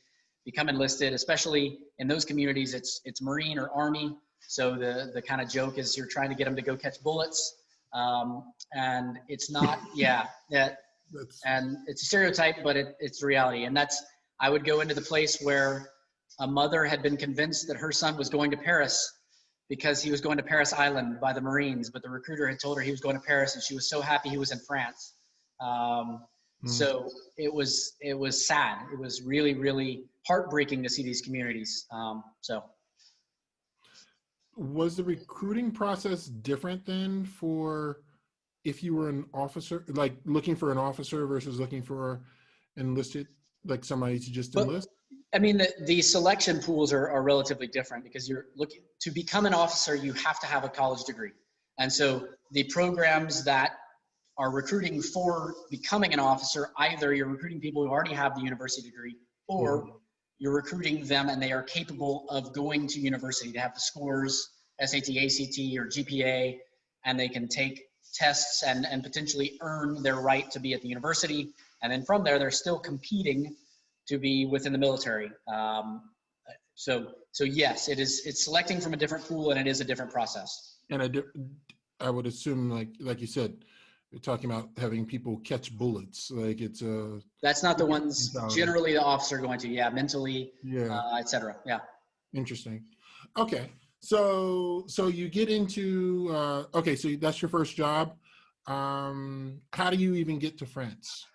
become enlisted, especially in those communities, it's Marine or Army. So the kind of joke is you're trying to get them to go catch bullets. And it's not, and it's a stereotype, but it's reality. And I would go into the place where a mother had been convinced that her son was going to Paris because he was going to Paris Island by the Marines, but the recruiter had told her he was going to Paris, and she was so happy he was in France. So it was sad. It was really, really heartbreaking to see these communities. Was the recruiting process different then for if you were an officer, like looking for an officer versus looking for enlisted, like somebody to just enlist? I mean, the selection pools are relatively different because you're looking to become an officer, you have to have a college degree. And so the programs that are recruiting for becoming an officer, either you're recruiting people who already have the university degree, or you're recruiting them and they are capable of going to university to have the scores, SAT, ACT, or GPA, and they can take tests and potentially earn their right to be at the university. And then from there, they're still competing to be within the military. So yes, it's selecting from a different pool, and it is a different process. And I would assume, like you said, you're talking about having people catch bullets. Like it's that's not the ones generally the officer going to. Mentally, et cetera. Yeah. Interesting. Okay. So you get into, okay, so that's your first job. How do you even get to France?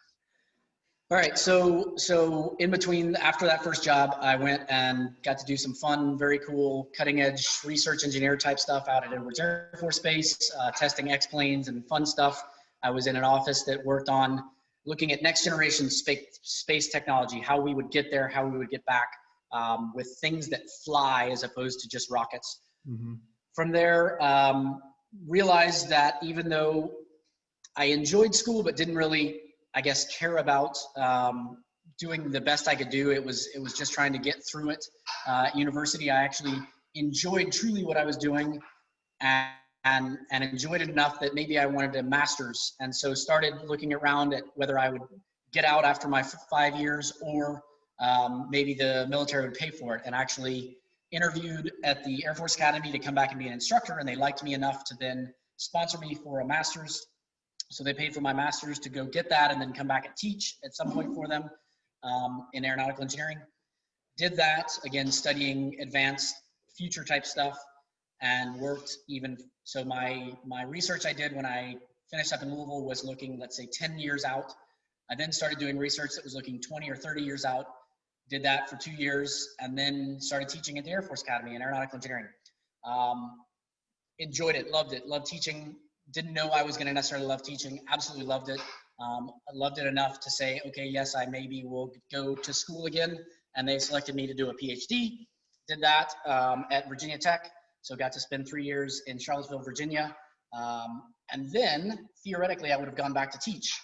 All right, so in between, after that first job, I went and got to do some fun, very cool, cutting edge research engineer type stuff out at Edwards Air Force Base, testing X-planes and fun stuff. I was in an office that worked on looking at next generation space technology, how we would get there, how we would get back, with things that fly as opposed to just rockets. From there, realized that even though I enjoyed school but didn't really, I guess, care about doing the best I could do. It was just trying to get through it. At university, I actually enjoyed truly what I was doing and enjoyed it enough that maybe I wanted a master's. And so started looking around at whether I would get out after my 5 years, or maybe the military would pay for it. And actually interviewed at the Air Force Academy to come back and be an instructor, and they liked me enough to then sponsor me for a master's. So they paid for my master's to go get that and then come back and teach at some point for them in aeronautical engineering. Did that, again, studying advanced future type stuff, and worked even, so my research I did when I finished up in Louisville was looking, let's say, 10 years out. I then started doing research that was looking 20 or 30 years out, did that for 2 years, and then started teaching at the Air Force Academy in aeronautical engineering. Enjoyed it, loved teaching. Didn't know I was going to necessarily love teaching, absolutely loved it. I loved it enough to say, okay, yes, I maybe will go to school again, and they selected me to do a PhD. Did that at Virginia Tech, so got to spend 3 years in Charlottesville, Virginia. And then, theoretically, I would have gone back to teach,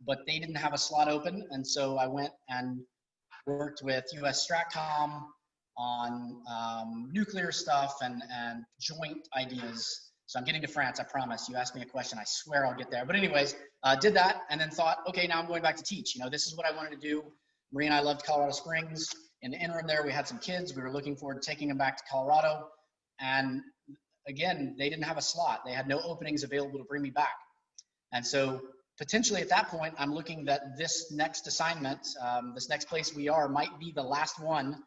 but they didn't have a slot open, and so I went and worked with US Stratcom on nuclear stuff and joint ideas. So I'm getting to France, I promise. You asked me a question, I swear I'll get there. But anyways, did that, and then thought, okay, now I'm going back to teach. You know, this is what I wanted to do. Marie and I loved Colorado Springs. In the interim there, we had some kids. We were looking forward to taking them back to Colorado. And again, they didn't have a slot. They had no openings available to bring me back. And so potentially at that point, I'm looking that this next assignment, this next place we are, might be the last one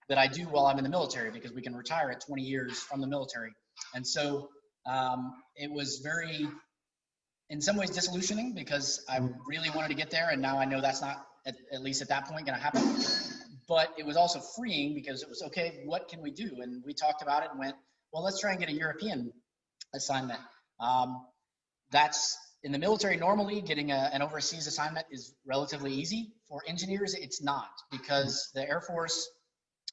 that I do while I'm in the military, because we can retire at 20 years from the military. And so it was very, in some ways, disillusioning, because I really wanted to get there, and now I know that's not, at least at that point, going to happen. But it was also freeing, because it was, okay, what can we do? And we talked about it and went, well, let's try and get a European assignment. That's, in the military, normally getting an overseas assignment is relatively easy. For engineers, it's not, because the Air Force,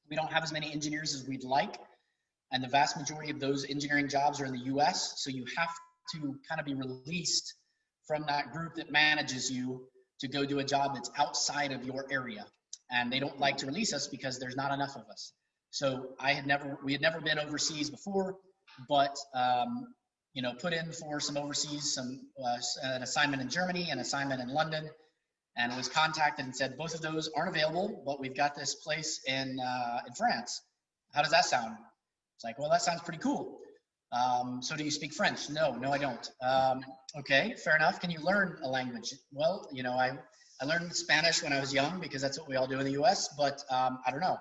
we don't have as many engineers as we'd like, and the vast majority of those engineering jobs are in the US, so you have to kind of be released from that group that manages you to go do a job that's outside of your area. And they don't like to release us because there's not enough of us. So we had never been overseas before, but you know, put in for some overseas, an assignment in Germany, an assignment in London, and was contacted and said, both of those aren't available, but we've got this place in France. How does that sound? It's like, well, that sounds pretty cool. So do you speak French? No, I don't. Okay, fair enough. Can you learn a language? Well, you know, I learned Spanish when I was young, because that's what we all do in the US, but I don't know.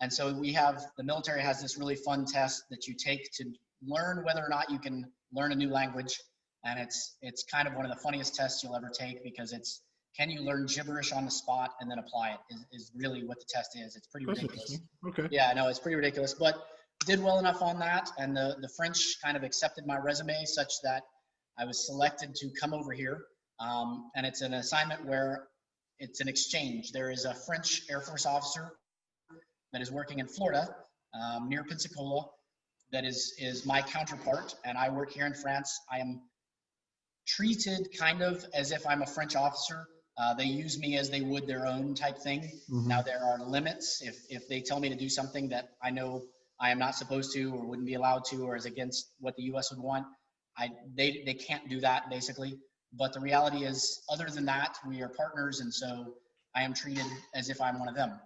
And so the military has this really fun test that you take to learn whether or not you can learn a new language. And it's kind of one of the funniest tests you'll ever take, because it's, can you learn gibberish on the spot and then apply it is really what the test is. It's pretty ridiculous. Okay. Yeah, no, it's pretty ridiculous, but did well enough on that. And the French kind of accepted my resume such that I was selected to come over here. And it's an assignment where it's an exchange. There is a French Air Force officer that is working in Florida, near Pensacola, that is my counterpart, and I work here in France. I am treated kind of as if I'm a French officer. They use me as they would their own type thing. Mm-hmm. Now, there are limits. If they tell me to do something that I know I am not supposed to, or wouldn't be allowed to, or is against what the US would want, they can't do that, basically. But the reality is, other than that, we are partners, and so I am treated as if I'm one of them.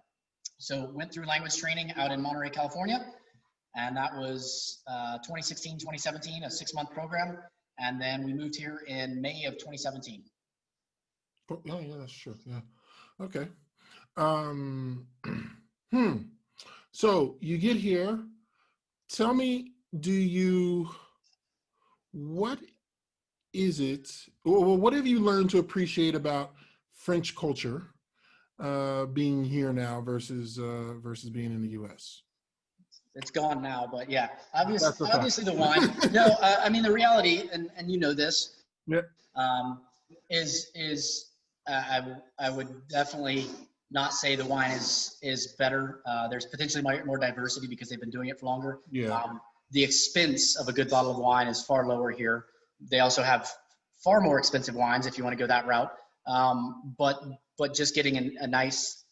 So went through language training out in Monterey, California, and that was 2016, 2017, a 6-month program. And then we moved here in May of 2017. Oh, yeah, that's true. Yeah. Okay. So you get here. Tell me, what is it, or what have you learned to appreciate about French culture, being here now versus being in the U.S.? It's gone now, but yeah, obviously the wine. No, I mean, the reality, and you know this, yeah. I would definitely not say the wine is better. There's potentially more diversity because they've been doing it for longer. Yeah. The expense of a good bottle of wine is far lower here. They also have far more expensive wines if you want to go that route. But just getting a nice,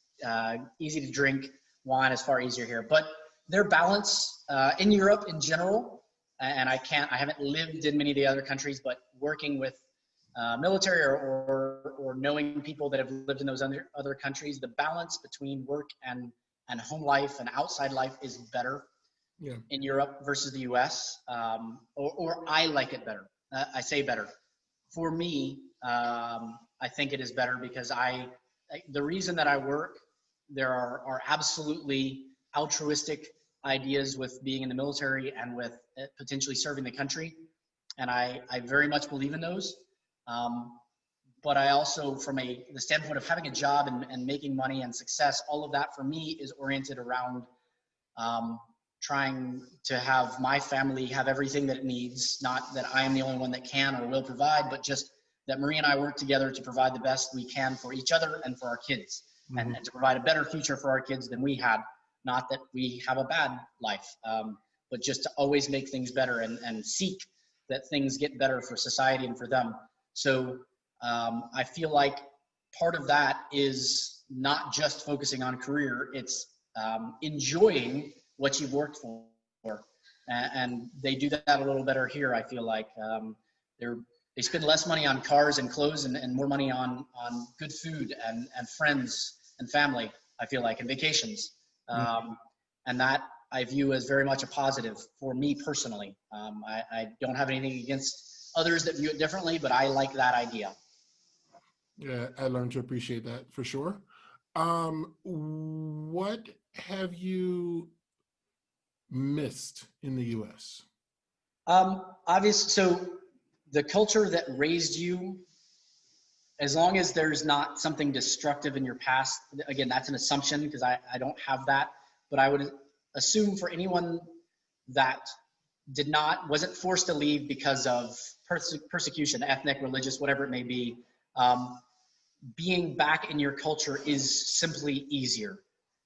easy to drink wine is far easier here. But their balance in Europe in general, and I haven't lived in many of the other countries, but working with military or or knowing people that have lived in those other countries, the balance between work and home life and outside life is better in Europe versus the US, or I like it better. I say better. For me, I think it is better because the reason that I work, there are absolutely altruistic ideas with being in the military and with potentially serving the country. And I very much believe in those. But I also, from the standpoint of having a job and making money and success, all of that for me is oriented around trying to have my family have everything that it needs. Not that I am the only one that can or will provide, but just that Marie and I work together to provide the best we can for each other and for our kids, and to provide a better future for our kids than we had. Not that we have a bad life, but just to always make things better and seek that things get better for society and for them. So I feel like part of that is not just focusing on career, it's enjoying what you've worked for. And they do that a little better here, I feel like. They spend less money on cars and clothes and more money on good food and friends and family, I feel like, and vacations. And that I view as very much a positive for me personally. I don't have anything against others that view it differently, but I like that idea. Yeah, I learned to appreciate that for sure. What have you missed in the US? Obviously, so the culture that raised you, as long as there's not something destructive in your past, again, that's an assumption because I don't have that, but I would assume for anyone that wasn't forced to leave because of persecution, ethnic, religious, whatever it may be, being back in your culture is simply easier.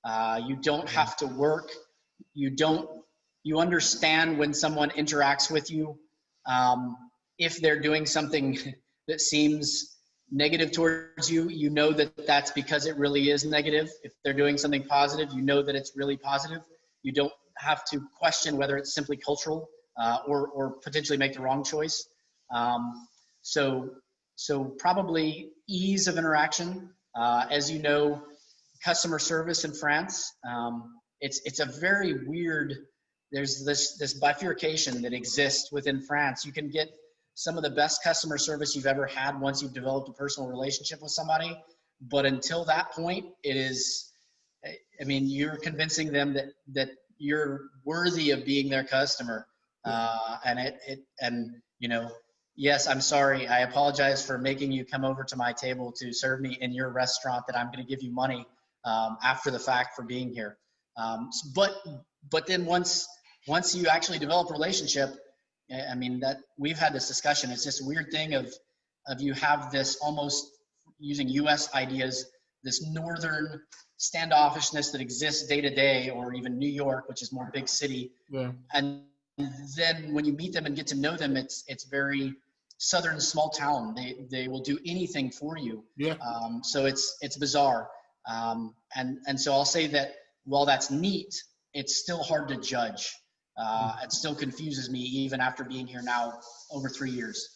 You don't have to work. You understand when someone interacts with you. If they're doing something that seems negative towards you, you know that that's because it really is negative. If they're doing something positive, you know that it's really positive. You don't have to question whether it's simply cultural or potentially make the wrong choice. So probably ease of interaction. As you know, customer service in France, it's a very weird, there's this bifurcation that exists within France. You can get some of the best customer service you've ever had once you've developed a personal relationship with somebody. But until that point, it is, I mean, you're convincing them that you're worthy of being their customer. And you know, yes, I'm sorry. I apologize for making you come over to my table to serve me in your restaurant that I'm going to give you money after the fact for being here. But then once you actually develop a relationship, I mean, that we've had this discussion. It's this weird thing of you have this, almost using US ideas, this northern standoffishness that exists day to day, or even New York, which is more big city. Yeah. And then when you meet them and get to know them, it's very southern, small town. They will do anything for you. Yeah. So it's bizarre. And so I'll say that while that's neat, it's still hard to judge. It still confuses me even after being here now over 3 years.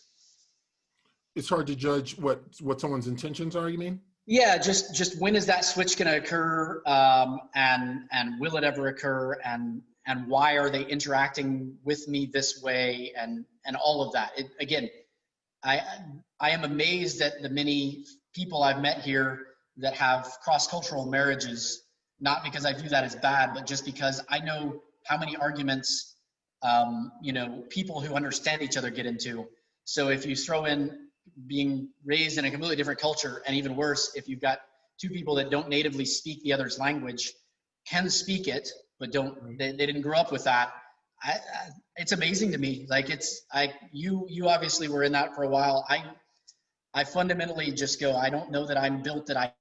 It's hard to judge what someone's intentions are, you mean? Yeah, just when is that switch going to occur, and will it ever occur, and why are they interacting with me this way, and all of that. Again, I am amazed at the many people I've met here that have cross-cultural marriages, not because I view that as bad, but just because I know how many arguments, people who understand each other get into. So if you throw in being raised in a completely different culture, and even worse, if you've got two people that don't natively speak the other's language, can speak it, but they didn't grow up with that. It's amazing to me. Like you obviously were in that for a while. I fundamentally just go, I don't know that I'm built that I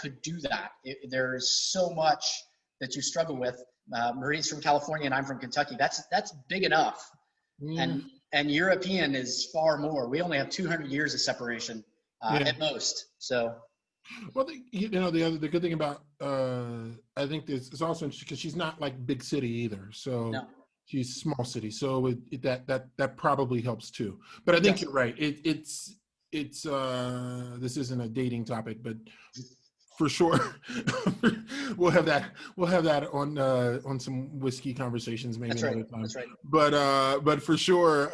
could do that. There's so much that you struggle with. Marie's from California and I'm from Kentucky. That's big enough. And European is far more. We only have 200 years of separation at most. So, well, the good thing about I think it's also interesting because she's not like big city either. So no. She's small city. So that probably helps too. But I think you're right. It's it's this isn't a dating topic, but for sure we'll have that on some whiskey conversations maybe That's right. another time. That's right. But for sure,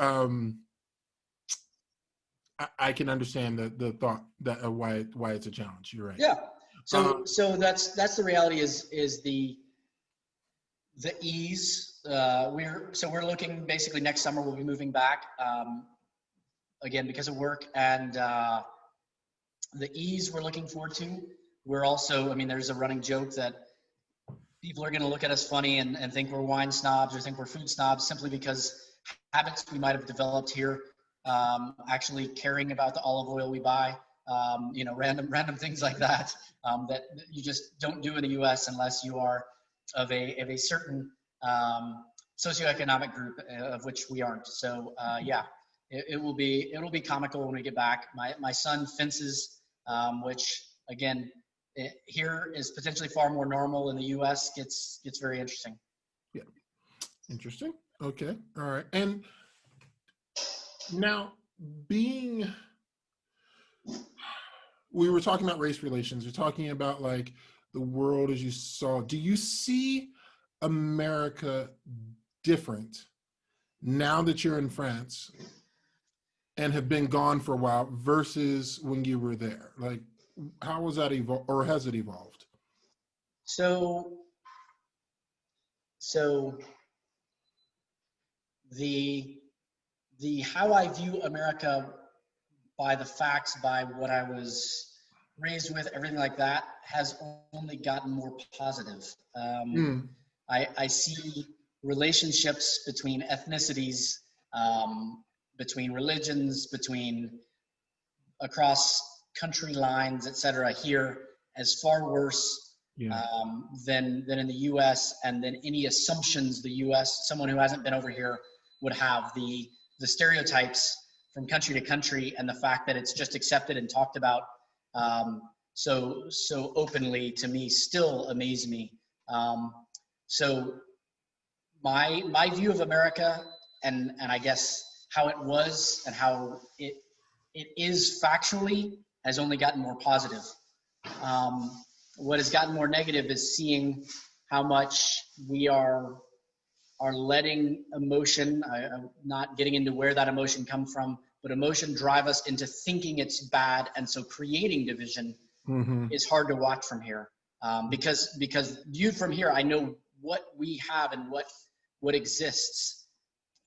I can understand the thought that why it's a challenge. You're right. Yeah. So that's the reality is the ease. We're looking basically next summer we'll be moving back again because of work, and the ease we're looking forward to. We're also, I mean, there's a running joke that people are going to look at us funny and think we're wine snobs or think we're food snobs simply because habits we might have developed here, actually caring about the olive oil we buy, random things like that, that you just don't do in the U.S. unless you are of a certain socioeconomic group of which we aren't. So yeah, it'll be comical when we get back. My son fences, which again, here is potentially far more normal. In the U.S. gets very interesting. Yeah, interesting. Okay, all right. And now, we were talking about race relations. We're talking about like the world as you saw. Do you see America different now that you're in France and have been gone for a while versus when you were there? Like, how was that evolved, or has it evolved? So the how I view America by the facts, by what I was raised with, everything like that, has only gotten more positive. I see relationships between ethnicities, between religions, between across country lines, etc. here as far worse than in the U.S. and than any assumptions the U.S. someone who hasn't been over here would have. The stereotypes from country to country and the fact that it's just accepted and talked about so openly, to me, still amaze me. So my view of America and I guess how it was and how it is factually has only gotten more positive. What has gotten more negative is seeing how much we are letting emotion, I'm not getting into where that emotion comes from, but emotion drive us into thinking it's bad, and so creating division is hard to watch from here. Because viewed from here, I know what we have and what exists,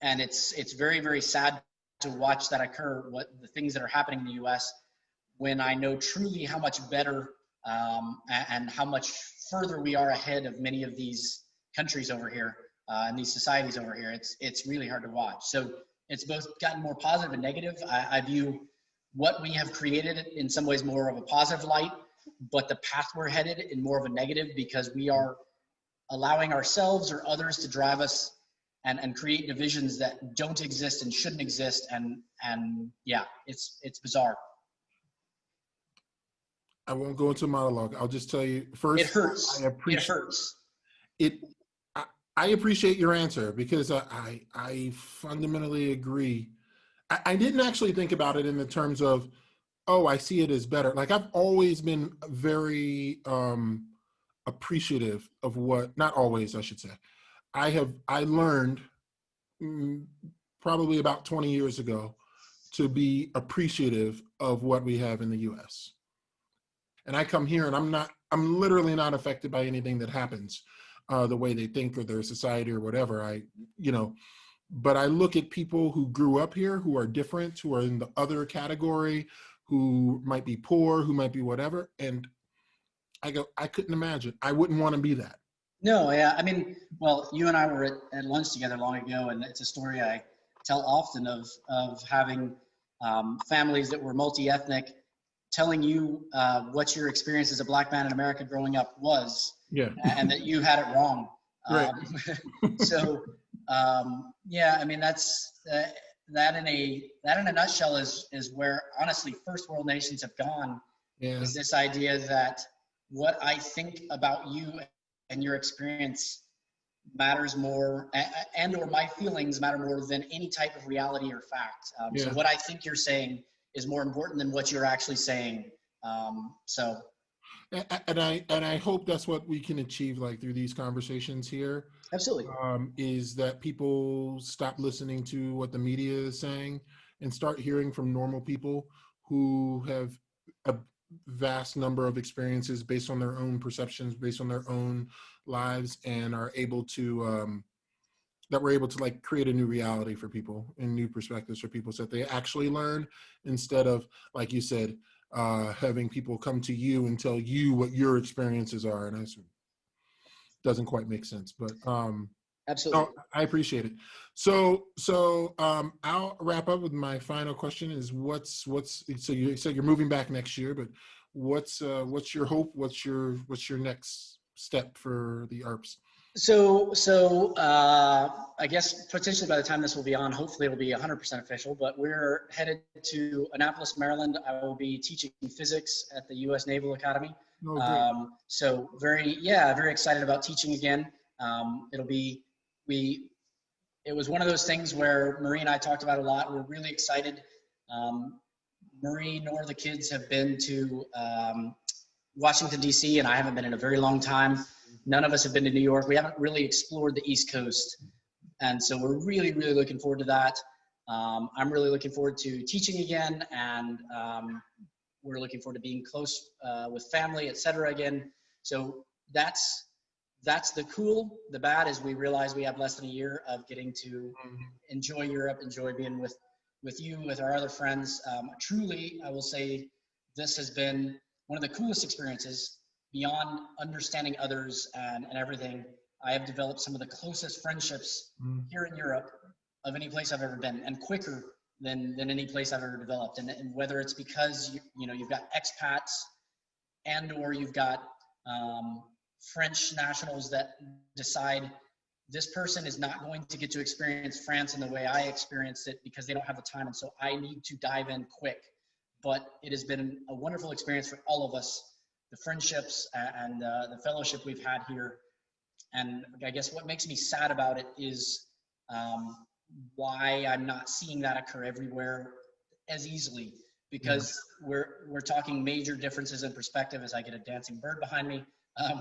and it's very, very sad to watch that occur, what the things that are happening in the U.S., when I know truly how much better and how much further we are ahead of many of these countries over here and these societies over here. It's really hard to watch. So it's both gotten more positive and negative. I view what we have created in some ways more of a positive light, but the path we're headed in more of a negative, because we are allowing ourselves or others to drive us and create divisions that don't exist and shouldn't exist. And yeah, it's bizarre. I won't go into a monologue. I'll just tell you first. It hurts. It hurts. I appreciate your answer, because I fundamentally agree. I didn't actually think about it in the terms of, oh, I see it as better. Like, I've always been very appreciative of what, not always, I should say. I learned probably about 20 years ago to be appreciative of what we have in the US. And I come here and I'm literally not affected by anything that happens the way they think or their society or whatever. But I look at people who grew up here, who are different, who are in the other category, who might be poor, who might be whatever. And I go, I couldn't imagine. I wouldn't want to be that. No, yeah. I mean, well, you and I were at lunch together long ago, and it's a story I tell often of having families that were multi-ethnic telling you what your experience as a Black man in America growing up was, and that you had it wrong. Right. So, yeah, I mean, that's that in a nutshell is where honestly first world nations have gone. Is this idea that what I think about you and your experience matters more, and or my feelings matter more than any type of reality or fact. So what I think you're saying is more important than what you're actually saying. So. And I hope that's what we can achieve, like through these conversations here. Absolutely. Is that people stop listening to what the media is saying and start hearing from normal people who have a vast number of experiences based on their own perceptions, based on their own lives, and are able to that we're able to like create a new reality for people and new perspectives for people so that they actually learn, instead of, like you said, having people come to you and tell you what your experiences are. And that doesn't quite make sense, but Absolutely. no, I appreciate it. So I'll wrap up with my final question is so you said you're moving back next year, but what's your hope? What's your next step for the Earps? So I guess potentially by the time this will be on, hopefully it'll be 100% official, but we're headed to Annapolis, Maryland. I will be teaching physics at the U.S. Naval Academy. Oh, great. So very excited about teaching again. It was one of those things where Marie and I talked about a lot. We're really excited. Marie nor the kids have been to Washington, D.C., and I haven't been in a very long time. None of us have been to New York. We haven't really explored the East Coast. And so we're really, really looking forward to that. I'm really looking forward to teaching again, and we're looking forward to being close with family, et cetera, again. So that's the cool. The bad is we realize we have less than a year of getting to enjoy Europe, enjoy being with you, with our other friends. Truly, I will say this has been one of the coolest experiences. Beyond understanding others and everything, I have developed some of the closest friendships here in Europe of any place I've ever been, and quicker than any place I've ever developed. And whether it's because you've got expats and or you've got French nationals that decide this person is not going to get to experience France in the way I experienced it because they don't have the time, and so I need to dive in quick. But it has been a wonderful experience for all of us. The friendships and the fellowship we've had here. And I guess what makes me sad about it is why I'm not seeing that occur everywhere as easily, because we're talking major differences in perspective. As I get a dancing bird behind me,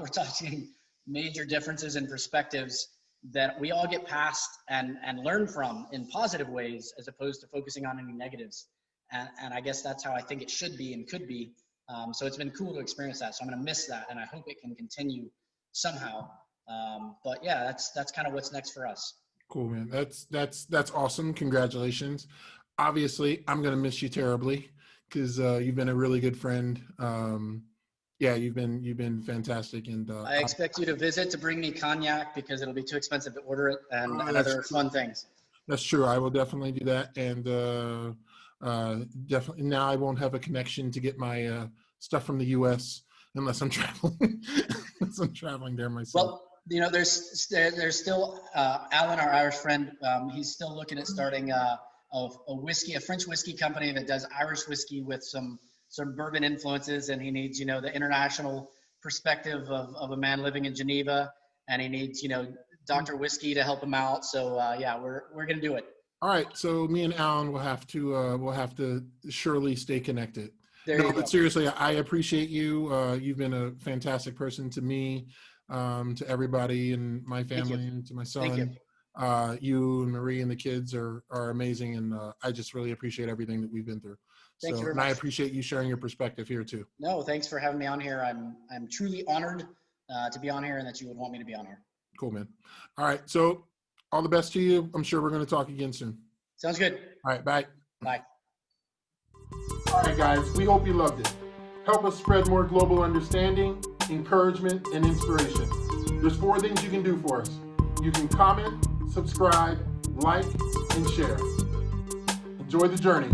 we're talking major differences in perspectives that we all get past and learn from in positive ways, as opposed to focusing on any negatives. And I guess that's how I think it should be and could be. So it's been cool to experience that. So I'm going to miss that, and I hope it can continue somehow. But yeah, that's kind of what's next for us. Cool, man. That's awesome. Congratulations. Obviously, I'm going to miss you terribly because you've been a really good friend. Yeah, you've been fantastic, and I expect you to visit to bring me cognac because it'll be too expensive to order it, and other fun things. That's true. I will definitely do that, and definitely now I won't have a connection to get my stuff from the U.S. unless I'm traveling. Unless I'm traveling there myself. Well, there's still Alan, our Irish friend. He's still looking at starting a French whiskey company that does Irish whiskey with some bourbon influences, and he needs the international perspective of a man living in Geneva, and he needs Dr. Whiskey to help him out. So yeah, we're gonna do it. All right, so me and Alan will have to surely stay connected. But seriously, I appreciate you. You've been a fantastic person to me, to everybody in my family, and to my son. Thank you. You and Marie and the kids are amazing, and I just really appreciate everything that we've been through. Thank you very much. I appreciate you sharing your perspective here too. No, thanks for having me on here. I'm truly honored to be on here, and that you would want me to be on here. Cool, man. All right, so all the best to you. I'm sure we're going to talk again soon. Sounds good. All right, bye. Bye. All right, guys, we hope you loved it. Help us spread more global understanding, encouragement, and inspiration. There's 4 things you can do for us. You can comment, subscribe, like, and share. Enjoy the journey.